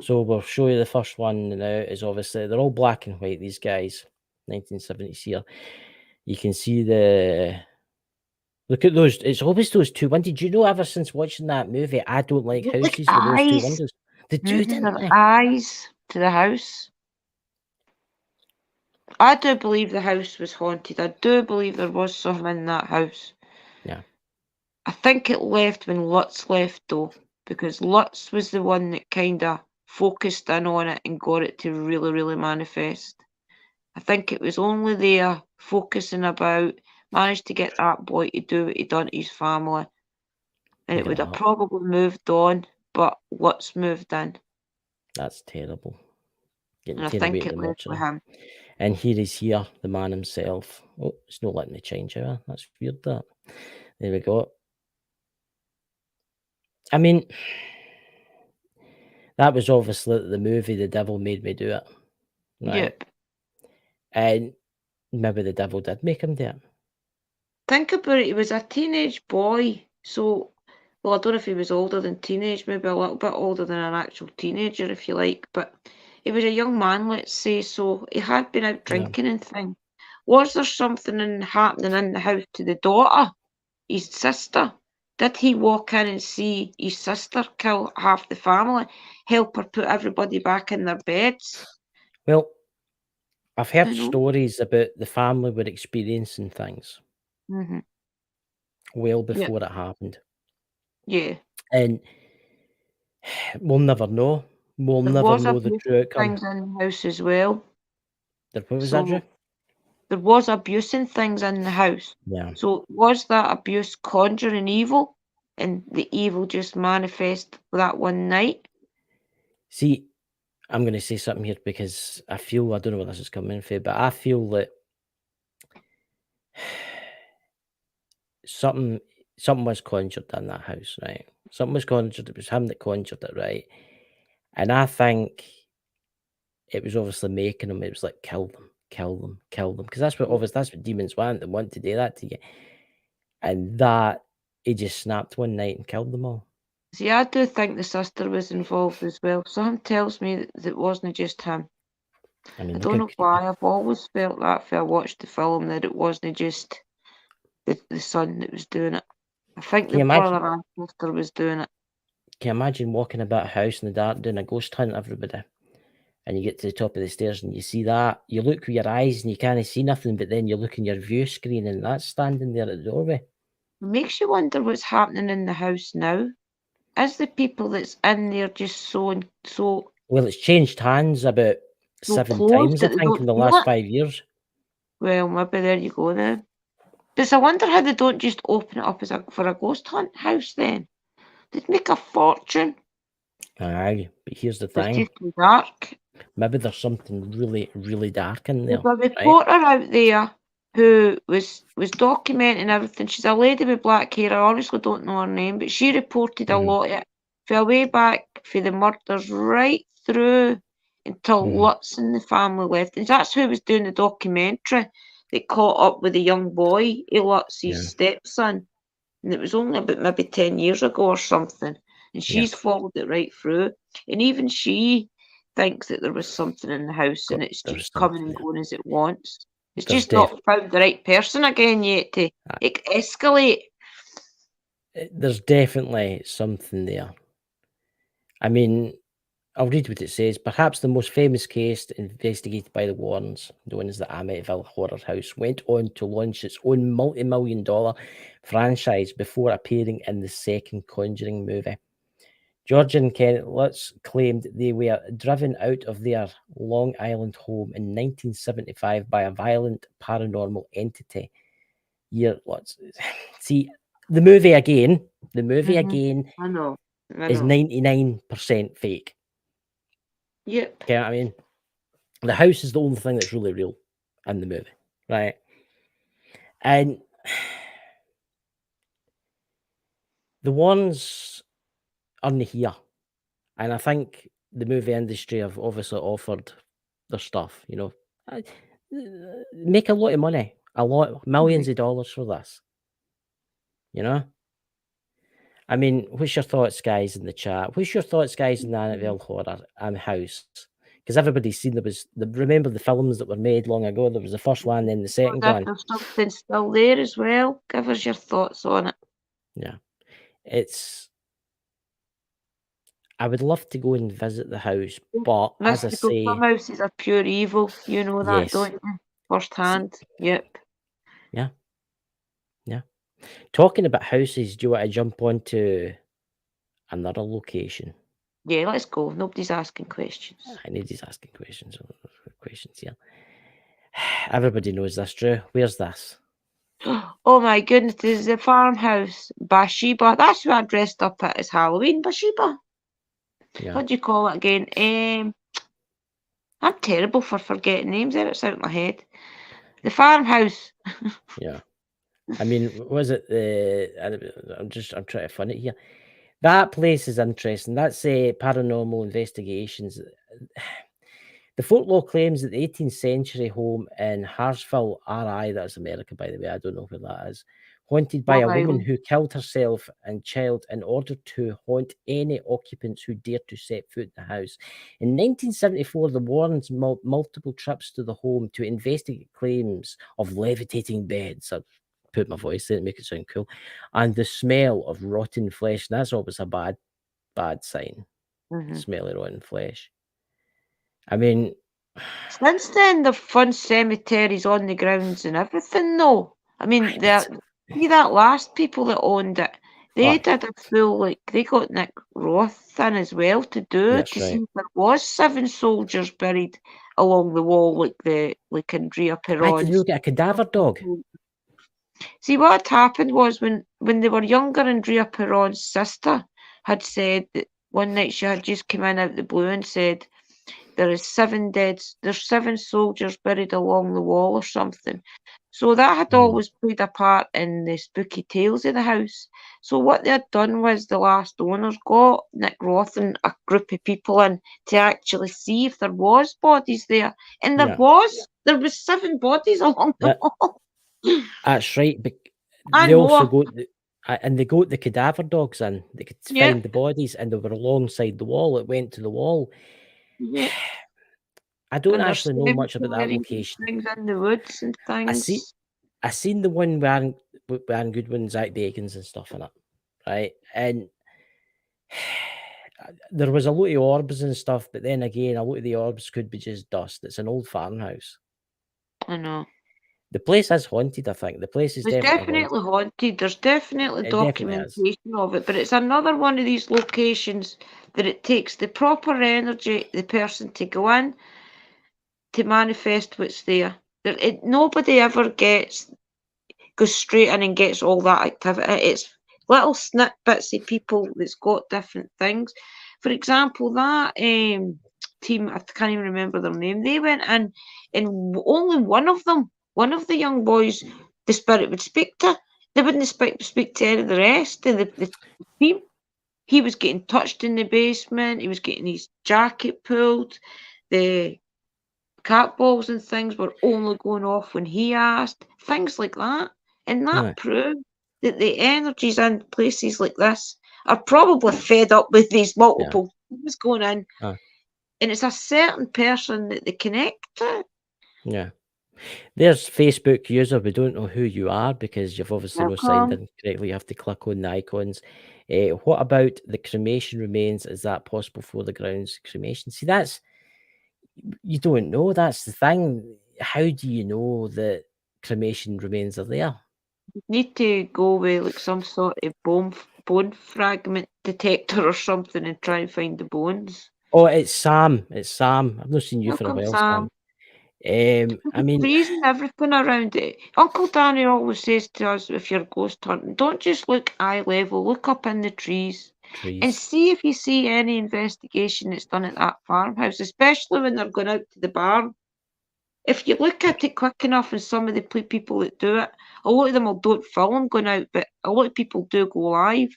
So we'll show you the first one now is obviously, they're all black and white, these guys, 1970s here. You can see look at those, it's always those two windows. Did you know ever since watching that movie, I don't like Look houses with those two eyes. windows? They do, Moving didn't their they? eyes to the house. I do believe the house was haunted. I do believe there was something in that house. Yeah. I think it left when Lutz left though, because Lutz was the one that kind of focused in on it and got it to really, really manifest. I think it was only there focusing about, managed to get that boy to do what he done to his family. And it Look would at have that. probably moved on, but Lutz moved in. That's terrible. getting And I taken away think to it the led with mortuary. him. And here he's here, the man himself. Oh, it's not letting me change it. That's weird, that. There we go. I mean, that was obviously the movie The Devil Made Me Do It. Right? Yep. And maybe the devil did make him do it. Think about it, he was a teenage boy, so, well, I don't know if he was older than teenage, maybe a little bit older than an actual teenager, if you like, but he was a young man, let's say, so he had been out drinking and things. Was there something happening in the house to the daughter, his sister? Did he walk in and see his sister kill half the family, help her put everybody back in their beds? Well, I've heard I know. stories about the family were experiencing things Mm-hmm. well before it happened. Yeah. And we'll never know. We'll There never was know the abuse true outcome. things in the house as well. What was that, Drew? There was abuse and things in the house. Yeah. So was that abuse conjuring evil, and the evil just manifest that one night? See, I'm going to say something here because I don't know where this is coming from, but I feel that something was conjured in that house, right? Something was conjured. It was him that conjured it, right? And I think it was obviously making him. It was like kill them, kill them, kill them, because that's what demons want. They want to do that to you, and that he just snapped one night and killed them all. See, I do think the sister was involved as well. Something tells me that it wasn't just him. I mean, I don't know why. I've always felt that if I watched the film that it wasn't just the son that was doing it. I think the brother and sister was doing it. Can you imagine walking about a house in the dark doing a ghost hunt, everybody? And you get to the top of the stairs and you see that. You look with your eyes and you can't see nothing, but then you look in your view screen and that's standing there at the doorway. It makes you wonder what's happening in the house now. Is the people that's in there just so... Well, it's changed hands about 7 times, I think, in the last 5 years. Well, maybe there you go then. But I wonder how they don't just open it up for a ghost hunt house then. They'd make a fortune. Aye, but here's the thing. It's just too dark. Maybe there's something really, really dark in there. There's a reporter out there who was documenting everything. She's a lady with black hair. I honestly don't know her name, but she reported a lot of it. From way back for the murders right through until Lutz and the family left. And that's who was doing the documentary that caught up with the young boy, Lutz's stepson. And it was only about maybe 10 years ago or something. And she's followed it right through. And even she thinks that there was something in the house and it's just coming and going as it wants. It's just not found the right person again yet to escalate. There's definitely something there. I mean, I'll read what it says. Perhaps the most famous case investigated by the Warrens, known as the Amityville Horror House, went on to launch its own multi-million-dollar franchise before appearing in the second Conjuring movie. George and Kenneth Lutz claimed they were driven out of their Long Island home in 1975 by a violent paranormal entity. See, the movie again I know. is 99% fake. Yep. Okay, I mean, the house is the only thing that's really real in the movie, right? And the ones aren't here. And I think the movie industry have obviously offered their stuff, you know. Make a lot of money, millions of dollars for this, you know. I mean, what's your thoughts, guys, in the chat? What's your thoughts, guys, in the Annabelle Horror and House? Because everybody's seen remember the films that were made long ago? There was the first one, then the second one. There's something still there as well. Give us your thoughts on it. Yeah. I would love to go and visit the house, but as I say... Some houses are pure evil. You know that, don't you? First hand. Yep. Yeah. Yeah. Talking about houses, do you want to jump on to another location? Yeah, let's go. Nobody's asking questions. Nobody's asking questions. Here. Everybody knows this, Drew. Where's this? Oh my goodness, this is the farmhouse. Bathsheba. That's who I dressed up at as Halloween. Bathsheba. Yeah. What do you call it again? I'm terrible for forgetting names. There, it's out of my head. The farmhouse. Yeah. I mean, was it I'm trying to find it here. That place is interesting. That's paranormal investigations. The folklore claims that the 18th century home in Harsville, RI, that's America, by the way, I don't know where that is, haunted by a woman who killed herself and child in order to haunt any occupants who dared to set foot in the house. In 1974, the Warrens multiple trips to the home to investigate claims of levitating beds. I've put my voice in to make it sound cool. And the smell of rotten flesh. And that's always a bad sign. Smell of rotten flesh. I mean, since then they've found cemeteries on the grounds and everything, though. I mean, see that last people that owned it, they did a full, they got Nick Roth in as well to do see if there was 7 soldiers buried along the wall, like Andrea Perron. Did you get a cadaver dog? See, what had happened was when they were younger, Andrea Perron's sister had said that one night she had just come in out the blue and said, there's 7 soldiers buried along the wall or something. So that had always played a part in the spooky tales of the house. So what they had done was the last owners got Nick Roth and a group of people in to actually see if there was bodies there. And there was 7 bodies along the wall. That's right. But they also got the cadaver dogs in. They could find the bodies, and they were alongside the wall. It went to the wall. Yeah. I don't actually know much about that location. Things in the woods and things. I seen the one with Aaron Goodwin, Zach Bagans and stuff in it, right? And there was a lot of orbs and stuff, but then again, a lot of the orbs could be just dust. It's an old farmhouse. I know. The place is haunted, I think. The place is definitely haunted. There's definitely documentation of it, but it's another one of these locations that it takes the proper energy, the person to go in, to manifest what's there. Nobody ever goes straight in and gets all that activity. It's little snippets of people that's got different things. For example, that team, I can't even remember their name, they went in and only one of the young boys, the spirit would speak to. They wouldn't speak to any of the rest of the team. He was getting touched in the basement. He was getting his jacket pulled. The cat balls and things were only going off when he asked. Things like that. And that proved that the energies in places like this are probably fed up with these multiple things going in. And it's a certain person that they connect to. Yeah. There's Facebook user. We don't know who you are because you've obviously not signed in correctly. You have to click on the icons. What about the cremation remains? Is that possible for the grounds cremation? See, you don't know. That's the thing. How do you know that cremation remains are there? You need to go with like some sort of bone fragment detector or something and try and find the bones. Oh, it's Sam. I've not seen you for a while, Sam. I mean, trees and everything around it. Uncle Danny always says to us, if you're ghost hunting, don't just look eye level, look up in the trees and see if you see any investigation that's done at that farmhouse, especially when they're going out to the barn. If you look at it quick enough, and some of the people that do it, a lot of them don't film going out, but a lot of people do go live.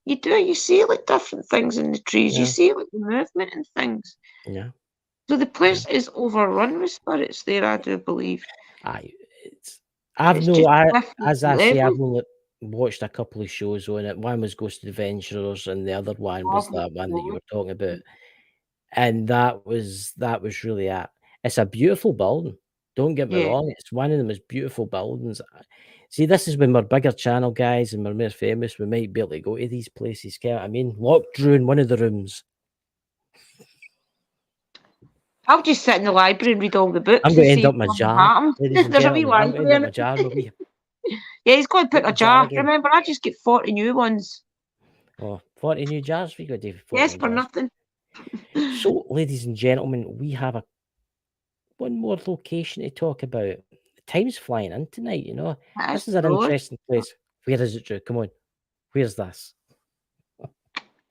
You see like different things in the trees. You see like the movement and things. Yeah. So the place is overrun with spirits there, I do believe. I've only watched a couple of shows on it. One was Ghost Adventurers, and the other one was that one that you were talking about. And that was really it. It's a beautiful building. Don't get me wrong. It's one of the most beautiful buildings. See, this is when we're bigger channel guys and we're more famous. We might be able to go to these places. Get what I mean? Locked Drew in one of the rooms. I'll just sit in the library and read all the books. I'm going to end up my jar. There's a wee library. Yeah, he's going to put a jar. Remember, I just get 40 new ones. Oh, 40 new jars? We got to do 40 yes, for nothing. So, ladies and gentlemen, we have one more location to talk about. Time's flying in tonight, you know. This is an interesting place. Where is it, Drew? Come on. Where's this?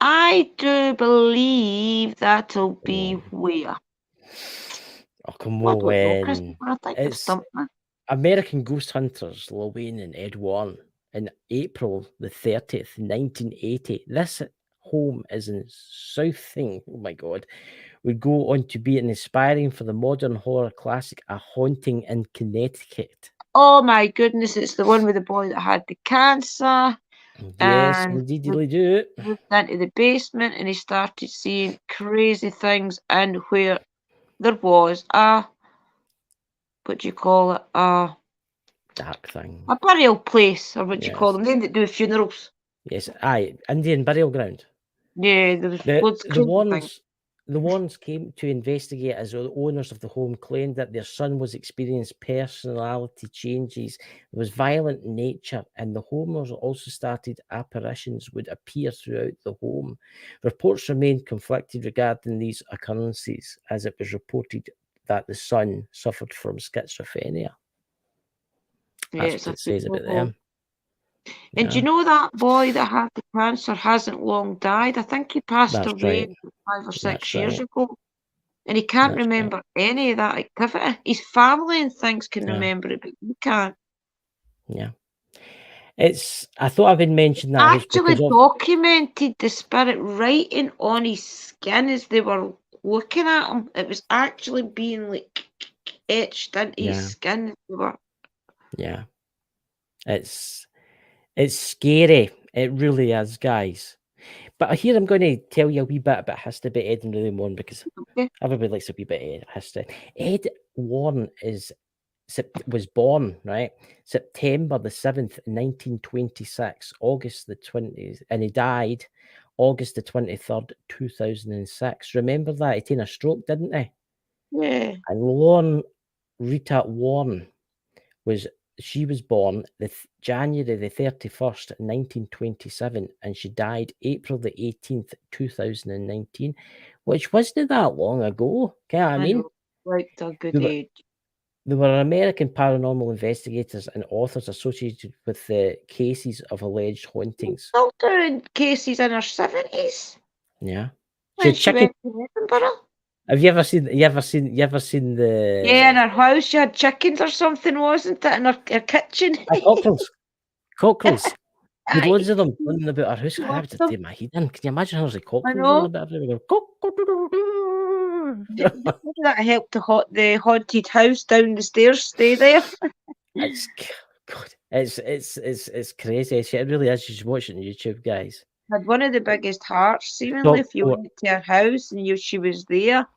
I do believe that'll be where? Oh, come I don't know, on. Christopher. I think they're It's stumping. American ghost hunters Lorraine and Ed Warren in April the 30th, 1980. This home is in Southing. Oh my God. Would go on to be an inspiring for the modern horror classic A Haunting in Connecticut. Oh my goodness, it's the one with the boy that had the cancer. Yes, And indeed, they do. moved into the basement and he started seeing crazy things, and where there was what do you call it? Dark thing. A burial place, or what do you call Yes. them? They that do funerals. Yes, aye, Indian burial ground. Yeah, there was loads of crazy things. The Warrens came to investigate as the owners of the home claimed that their son was experiencing personality changes. It was violent in nature, and the homeowners also started apparitions would appear throughout the home. Reports remained conflicted regarding these occurrences, as it was reported that the son suffered from schizophrenia. Yeah, That's what it says about them. And do you know that boy that had the cancer hasn't long died? I think he passed That's away right. 5 or 6 That's years right. ago. And he can't That's remember any of that activity. His family and things can Yeah. remember it, but he can't. Yeah. I thought I would mention that. Actually documented the spirit writing on his skin as they were looking at him. It was actually being like etched into his skin. Yeah. It's scary. It really is, guys. But here I'm going to tell you a wee bit about history about Ed and Lorraine Warren, because everybody likes a wee bit of history. Ed Warren was born, right, September the 7th, 1926, August the 20th, and he died August the 23rd, 2006. Remember that? He had a stroke, didn't he? Yeah. And Rita Warren was born January the 31st, 1927, and she died April the 18th, 2019, which wasn't that long ago. Okay, I mean, like a good age. There were American paranormal investigators and authors associated with the cases of alleged hauntings. Still doing cases in her 70s. Yeah. When she went to Edinburgh. Have you ever seen the? Yeah, in her house she had chickens or something, wasn't it? In her kitchen. Cockles. With loads of them running about her house. I have to take my heat in. Can you imagine how there's like cockles running about everywhere? That helped the haunted house down the stairs stay there. It's crazy. It really is. You should watch it on YouTube, guys. Had one of the biggest hearts, seemingly. If you went to her house and she was there,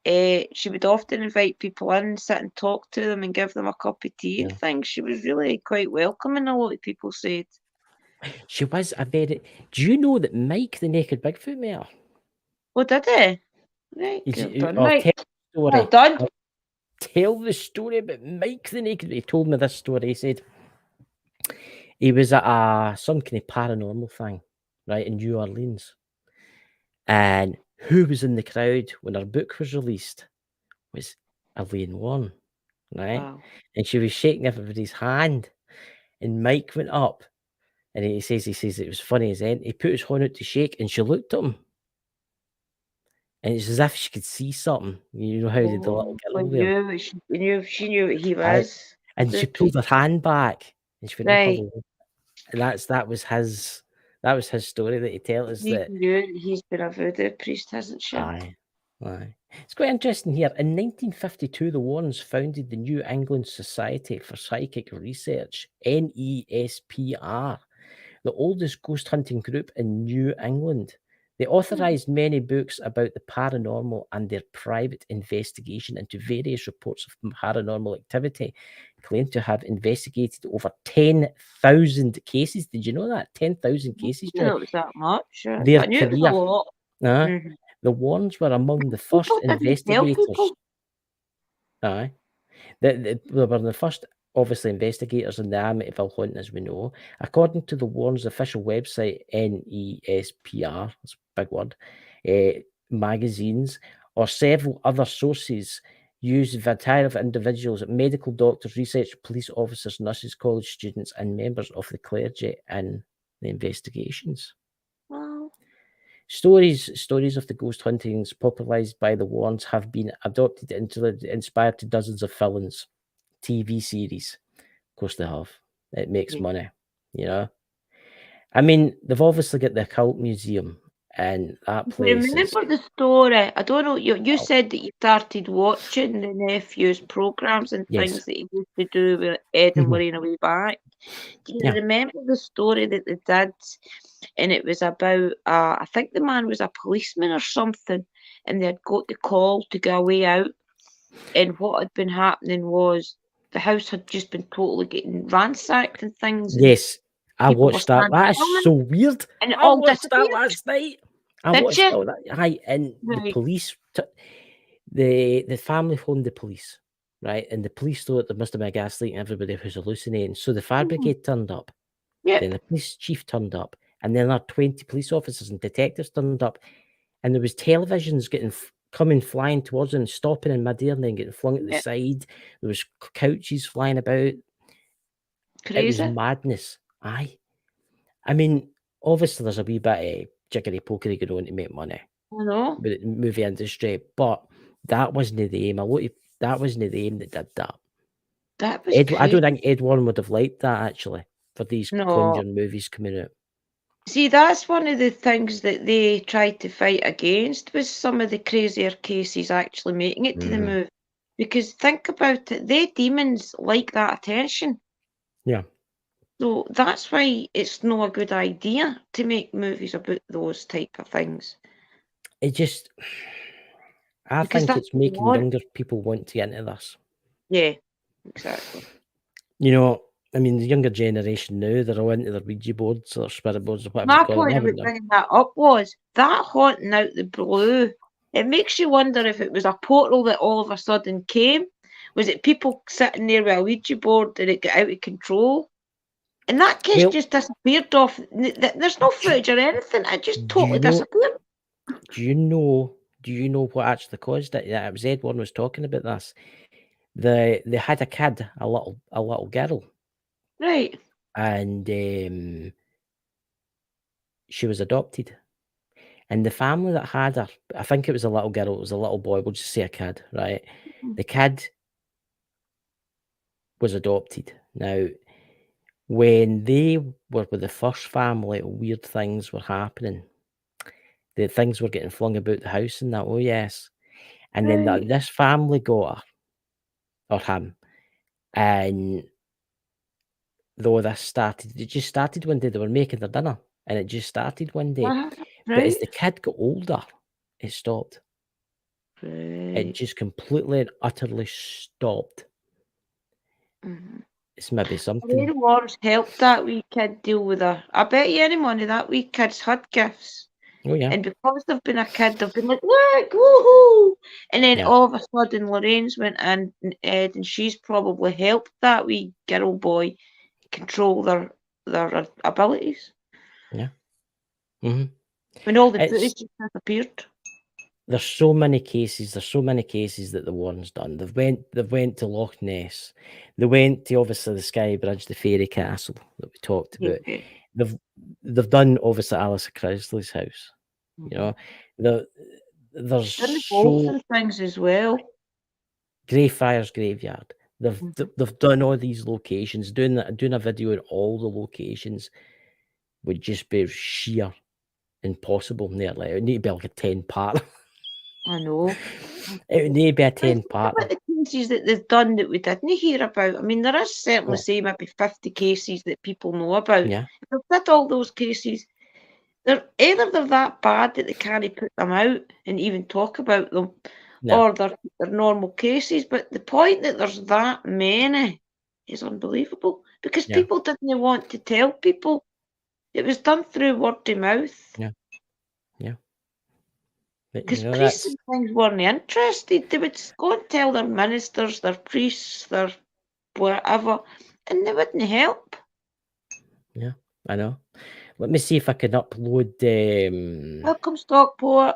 she would often invite people in, sit and talk to them and give them a cup of tea and things. She was really quite welcoming, a lot of people said. She was a very... Do you know that Mike the Naked Bigfoot met her? Oh, did he? Right, well done. Tell the story about Mike the Naked. He told me this story. He said he was at some kind of paranormal thing, right, in New Orleans. And who was in the crowd when her book was released was Lorraine Warren, right? Wow. And she was shaking everybody's hand. And Mike went up and he says it was funny as anything. He put his hand out to shake and she looked at him. And it's as if she could see something. You know how the little girl there. She knew what he was. And she pulled her hand back and she went, right. And that was his story that he tells us. That he's been a voodoo priest, hasn't she? Aye. It's quite interesting here. In 1952, the Warrens founded the New England Society for Psychic Research, NESPR, the oldest ghost hunting group in New England. They authorized many books about the paranormal and their private investigation into various reports of paranormal activity, claimed to have investigated over 10,000 cases. Did you know that? 10,000 cases. I didn't know it was that much. Their career. The Warrens were among the first investigators. Aye. They were the first, obviously, investigators in the Amityville haunting, as we know. According to the Warrens' official website, NESPR, that's a big word, magazines, or several other sources use the variety of individuals, medical doctors, research, police officers, nurses, college students, and members of the clergy in the investigations. Wow. Stories of the ghost huntings popularized by the Warrens have been adopted into inspired to dozens of films, TV series. Of course they have. It makes money, you know. I mean, they've obviously got the occult museum, and that place is... Remember the story? I don't know. You said that you started watching the nephew's programs and Yes. things that he used to do with Ed and Mhm. Lorraine a way back. Do you Yeah. remember the story that they did? And it was about, I think the man was a policeman or something, and they had got the call to go away out. And what had been happening was the house had just been totally getting ransacked and things. And Yes, I people were watched that. standing That is filming, so weird. and it I all watched that disappeared. last night. I Did watched you? all that. Aye, and the Right. police, the family phoned the police, right? And the police thought there must have been a gas leak and everybody was hallucinating. So the fire brigade turned up. Yep. Then the police chief turned up, and then our 20 police officers and detectives turned up, and there was televisions getting coming flying towards them, stopping in midair and then getting flung at the Yep. side. There was couches flying about. It was Crazy. madness. Aye. I mean, obviously there's a wee bit of jiggery pokery going on to make money I know. with the movie industry, but that wasn't the aim. That wasn't the aim that did that. That was I crazy. don't think Ed Warren would have liked that actually for these No. Conjuring movies coming out. See, that's one of the things that they tried to fight against, was some of the crazier cases actually making it to the movie. Because think about it, they demons like that attention. Yeah. So that's why it's not a good idea to make movies about those type of things. It just, I Because think that's it's what they making want. younger people want to get into this. Yeah, exactly. You know, I mean, the younger generation now, they're all into their Ouija boards or spirit boards or whatever My you call point them. about bringing that up was that haunting out the blue. It makes you wonder if it was a portal that all of a sudden came. Was it people sitting there with a Ouija board and it got out of control? And that case Well- just disappeared off. There's no footage or anything. It just totally disappeared. Do you know what actually caused it? Yeah, it was Ed Warren was talking about this. They had a kid, a little girl, Right. and she was adopted. And the family that had her, I think it was a little girl, it was a little boy, we'll just say a kid, right? The kid was adopted. Now, when they were with the first family, weird things were happening. The things were getting flung about the house and that, oh yes. And then Right. this family got her, or him, and though this started, it just started one day, they were making their dinner, and it just started one day. But as Right. the kid got older, it stopped. Right. It just completely and utterly stopped. Mhm. It's maybe Ed something. Warren's helped that wee kid deal with her. I bet you any money that wee kid's had gifts. Oh yeah. And because they've been a kid, they've been like, look, woohoo! And then Yeah. all of a sudden, Lorraine's went in, and Ed, and she's probably helped that wee girl boy control their abilities. Yeah. Mm-hmm. When all the It's- footage just disappeared. There's so many cases. There's so many cases that the Warrens done. They've went to Loch Ness. They went to obviously the Sky Bridge, the fairy castle that we talked about. Yeah. They've done obviously Alice Crousley's house. You know, there's And the bolts so and things as well. Greyfriars Graveyard. They've done all these locations. Doing a video on all the locations would just be sheer impossible. Nearly, it would need to be like a 10-part. I know. It would need to be a 10-part. What about the cases that they've done that we didn't hear about? I mean, there is certainly, Oh. say, maybe 50 cases that people know about. Yeah. If they've did all those cases, they're that bad that they can't put them out and even talk about them, No. or they're normal cases. But the point that there's that many is unbelievable, because Yeah. people didn't want to tell people. It was done through word of mouth. Yeah. Yeah. But, Because you know, priests that's and things weren't interested. They would go and tell their ministers, their priests, their whatever, and they wouldn't help. yeah. I know. Let me see if I can upload. Welcome, Stockport.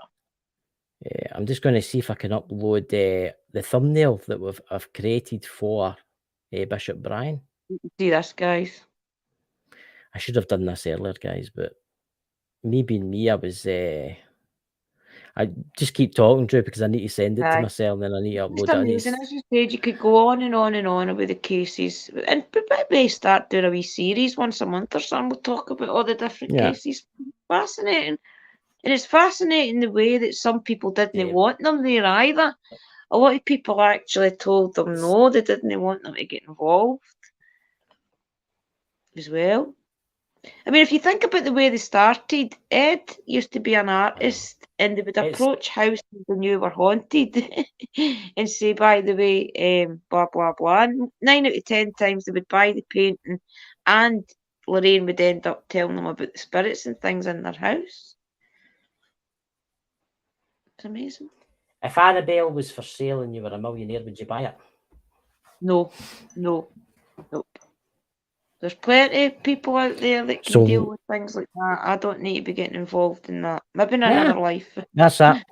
I'm just going to see if I can upload the thumbnail that I've created for Bishop Brian. You can see this, guys. I should have done this earlier, guys, but me being me, I was I just keep talking, Drew, because I need to send it to Aye. myself, and then I need to Just upload it. amazing. As you said, you could go on and on and on with the cases, and maybe start doing a wee series once a month or something. We'll talk about all the different Yeah. cases. Fascinating. And it's fascinating the way that some people didn't want them there either. A lot of people actually told them no, they didn't want them to get involved as well. I mean, if you think about the way they started, Ed used to be an artist, and they would approach houses they knew were haunted and say, by the way, blah, blah, blah. And 9 out of 10 times they would buy the painting, and Lorraine would end up telling them about the spirits and things in their house. It's amazing. If Annabelle was for sale and you were a millionaire, would you buy it? No. Nope. There's plenty of people out there that can deal with things like that. I don't need to be getting involved in that. Maybe in another life. That's that.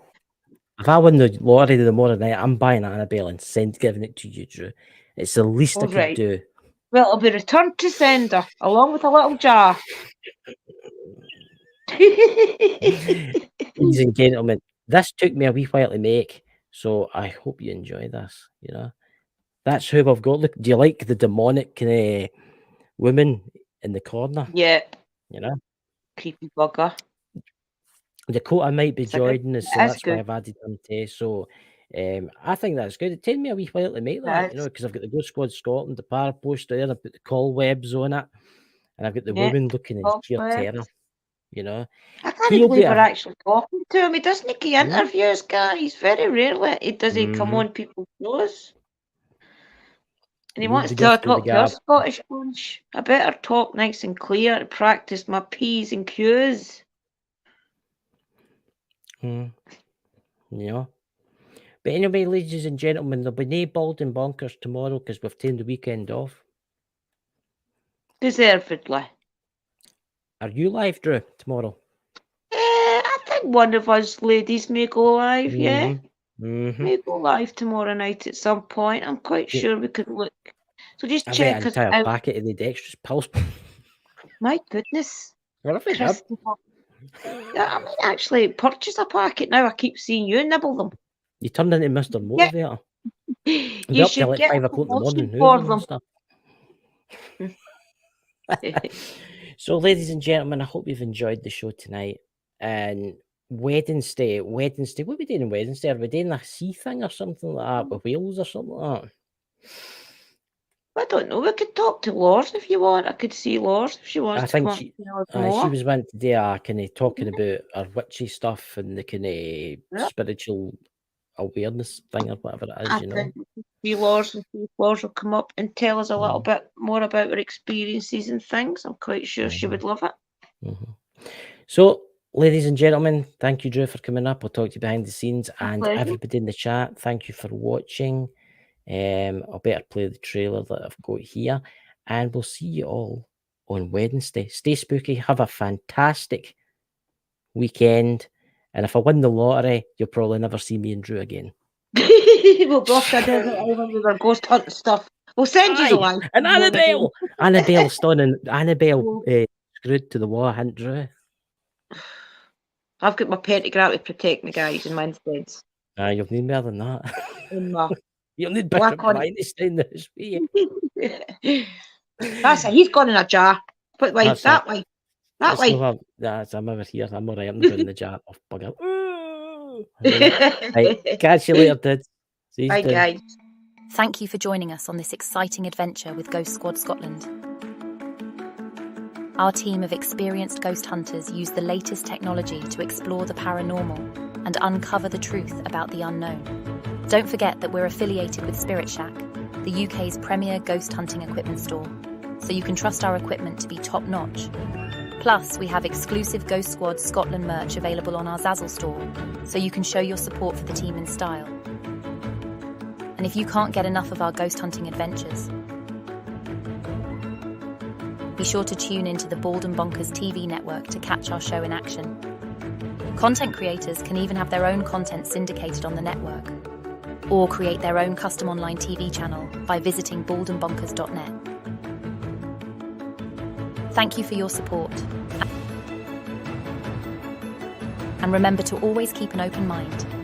If I win the lottery tomorrow night, I'm buying Annabelle and giving it to you, Drew. It's the least I could do. Well, it'll be returned to sender, along with a little jar. Ladies and gentlemen, this took me a wee while to make, so I hope you enjoy this. You know, that's who I've got. Look, do you like the demonic kind of woman in the corner? Yeah. You know, creepy bugger. Dakota might be joining us, so that's good. why I've added them to. So, I think that's good. It took me a wee while to make that, you know, because I've got the Ghost Squad Scotland, the parapost there, I've put the call webs on it, and I've got the woman looking in sheer terror. You know, I can't believe we're actually talking to him. He doesn't get interviews, guys. Very rarely does he come on people's shows. And he wants to talk to your Scottish bunch. I better talk nice and clear to practice my P's and Q's. Yeah. But anyway, ladies and gentlemen, there'll be no Bald and Bonkers tomorrow because we've taken the weekend off. Deservedly. Are you live, Drew, tomorrow? I think one of us ladies may go live, yeah. May go live tomorrow night at some point. I'm quite sure we could look. So just check us out. An entire packet of the dextrous pills. My goodness. I might actually purchase a packet now. I keep seeing you nibble them. You turned into Mr. Motivator. You should like get 5 o'clock in the for them. So, ladies and gentlemen, I hope you've enjoyed the show tonight. And Wednesday, what are we doing on Wednesday? Are we doing a sea thing or something like that with whales or something like that? I don't know. We could talk to Lors if you want. I could see Lors if she wants to come on. She was meant to do a kind of talking about our witchy stuff and the kind of spiritual awareness thing or whatever it is, I think see Lors and see if Lors will come up and tell us a little bit more about her experiences and things. I'm quite sure she would love it. So, ladies and gentlemen, thank you, Drew, for coming up. I'll talk to you behind the scenes. And everybody in the chat, thank you for watching. I'll better play the trailer that I've got here. And we'll see you all on Wednesday. Stay spooky. Have a fantastic weekend. And if I win the lottery, you'll probably never see me and Drew again. We'll block that with our ghost hunting stuff. We'll send you the one. And Annabelle! Annabelle stunning. Annabelle screwed to the wall. I hadn't Drew. I've got my pentagram to protect me, guys, in my instead. You'll need more than that. You'll need Bishop Brian to stay in this way. That's it. He's gone in a jar. Put way that way. That way. I'm over here. I'm all right. I'm not in the jar. Oh, bugger. Right, catch you later, dude. See you Bye, soon. guys. Thank you for joining us on this exciting adventure with Ghost Squad Scotland. Our team of experienced ghost hunters use the latest technology to explore the paranormal and uncover the truth about the unknown. Don't forget that we're affiliated with Spirit Shack, the UK's premier ghost hunting equipment store, so you can trust our equipment to be top-notch. Plus, we have exclusive Ghost Squad Scotland merch available on our Zazzle store, so you can show your support for the team in style. And if you can't get enough of our ghost hunting adventures, be sure to tune into the Bald and Bonkers TV network to catch our show in action. Content creators can even have their own content syndicated on the network, or create their own custom online TV channel by visiting baldandbonkers.net. Thank you for your support. And remember to always keep an open mind.